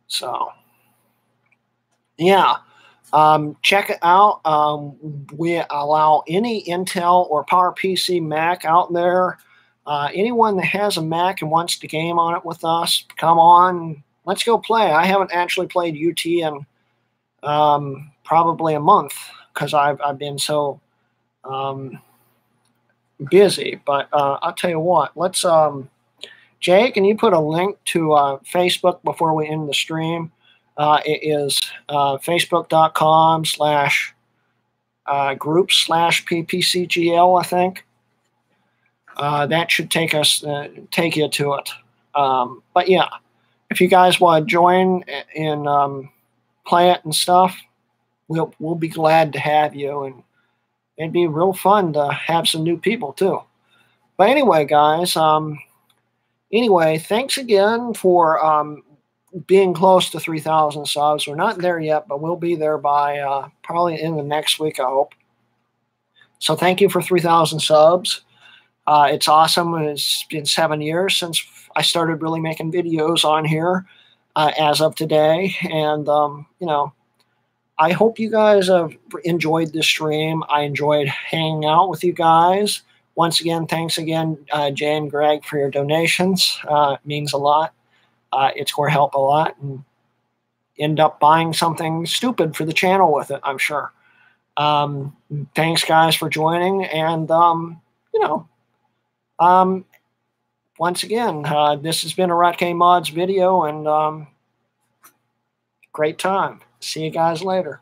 So, yeah. Check it out. We allow any Intel or PowerPC Mac out there. Anyone that has a Mac and wants to game on it with us, come on. Let's go play. I haven't actually played UT in probably a month because I've been so busy. But I'll tell you what. Let's Jay, can you put a link to Facebook before we end the stream? It is facebook.com/group/PPCGL, I think. That should take you to it. But yeah, if you guys want to join and play it and stuff, we'll be glad to have you, and it'd be real fun to have some new people too. But anyway, guys, thanks again for being close to 3,000 subs. We're not there yet, but we'll be there by probably in the next week, I hope. So thank you for 3,000 subs. It's awesome. It's been 7 years since I started really making videos on here as of today. And, I hope you guys have enjoyed this stream. I enjoyed hanging out with you guys. Once again, thanks again, Jay and Greg, for your donations. It means a lot. It's going to help a lot, and end up buying something stupid for the channel with it, I'm sure. Thanks, guys, for joining. And, once again, this has been a Rotke Mods video, and great time. See you guys later.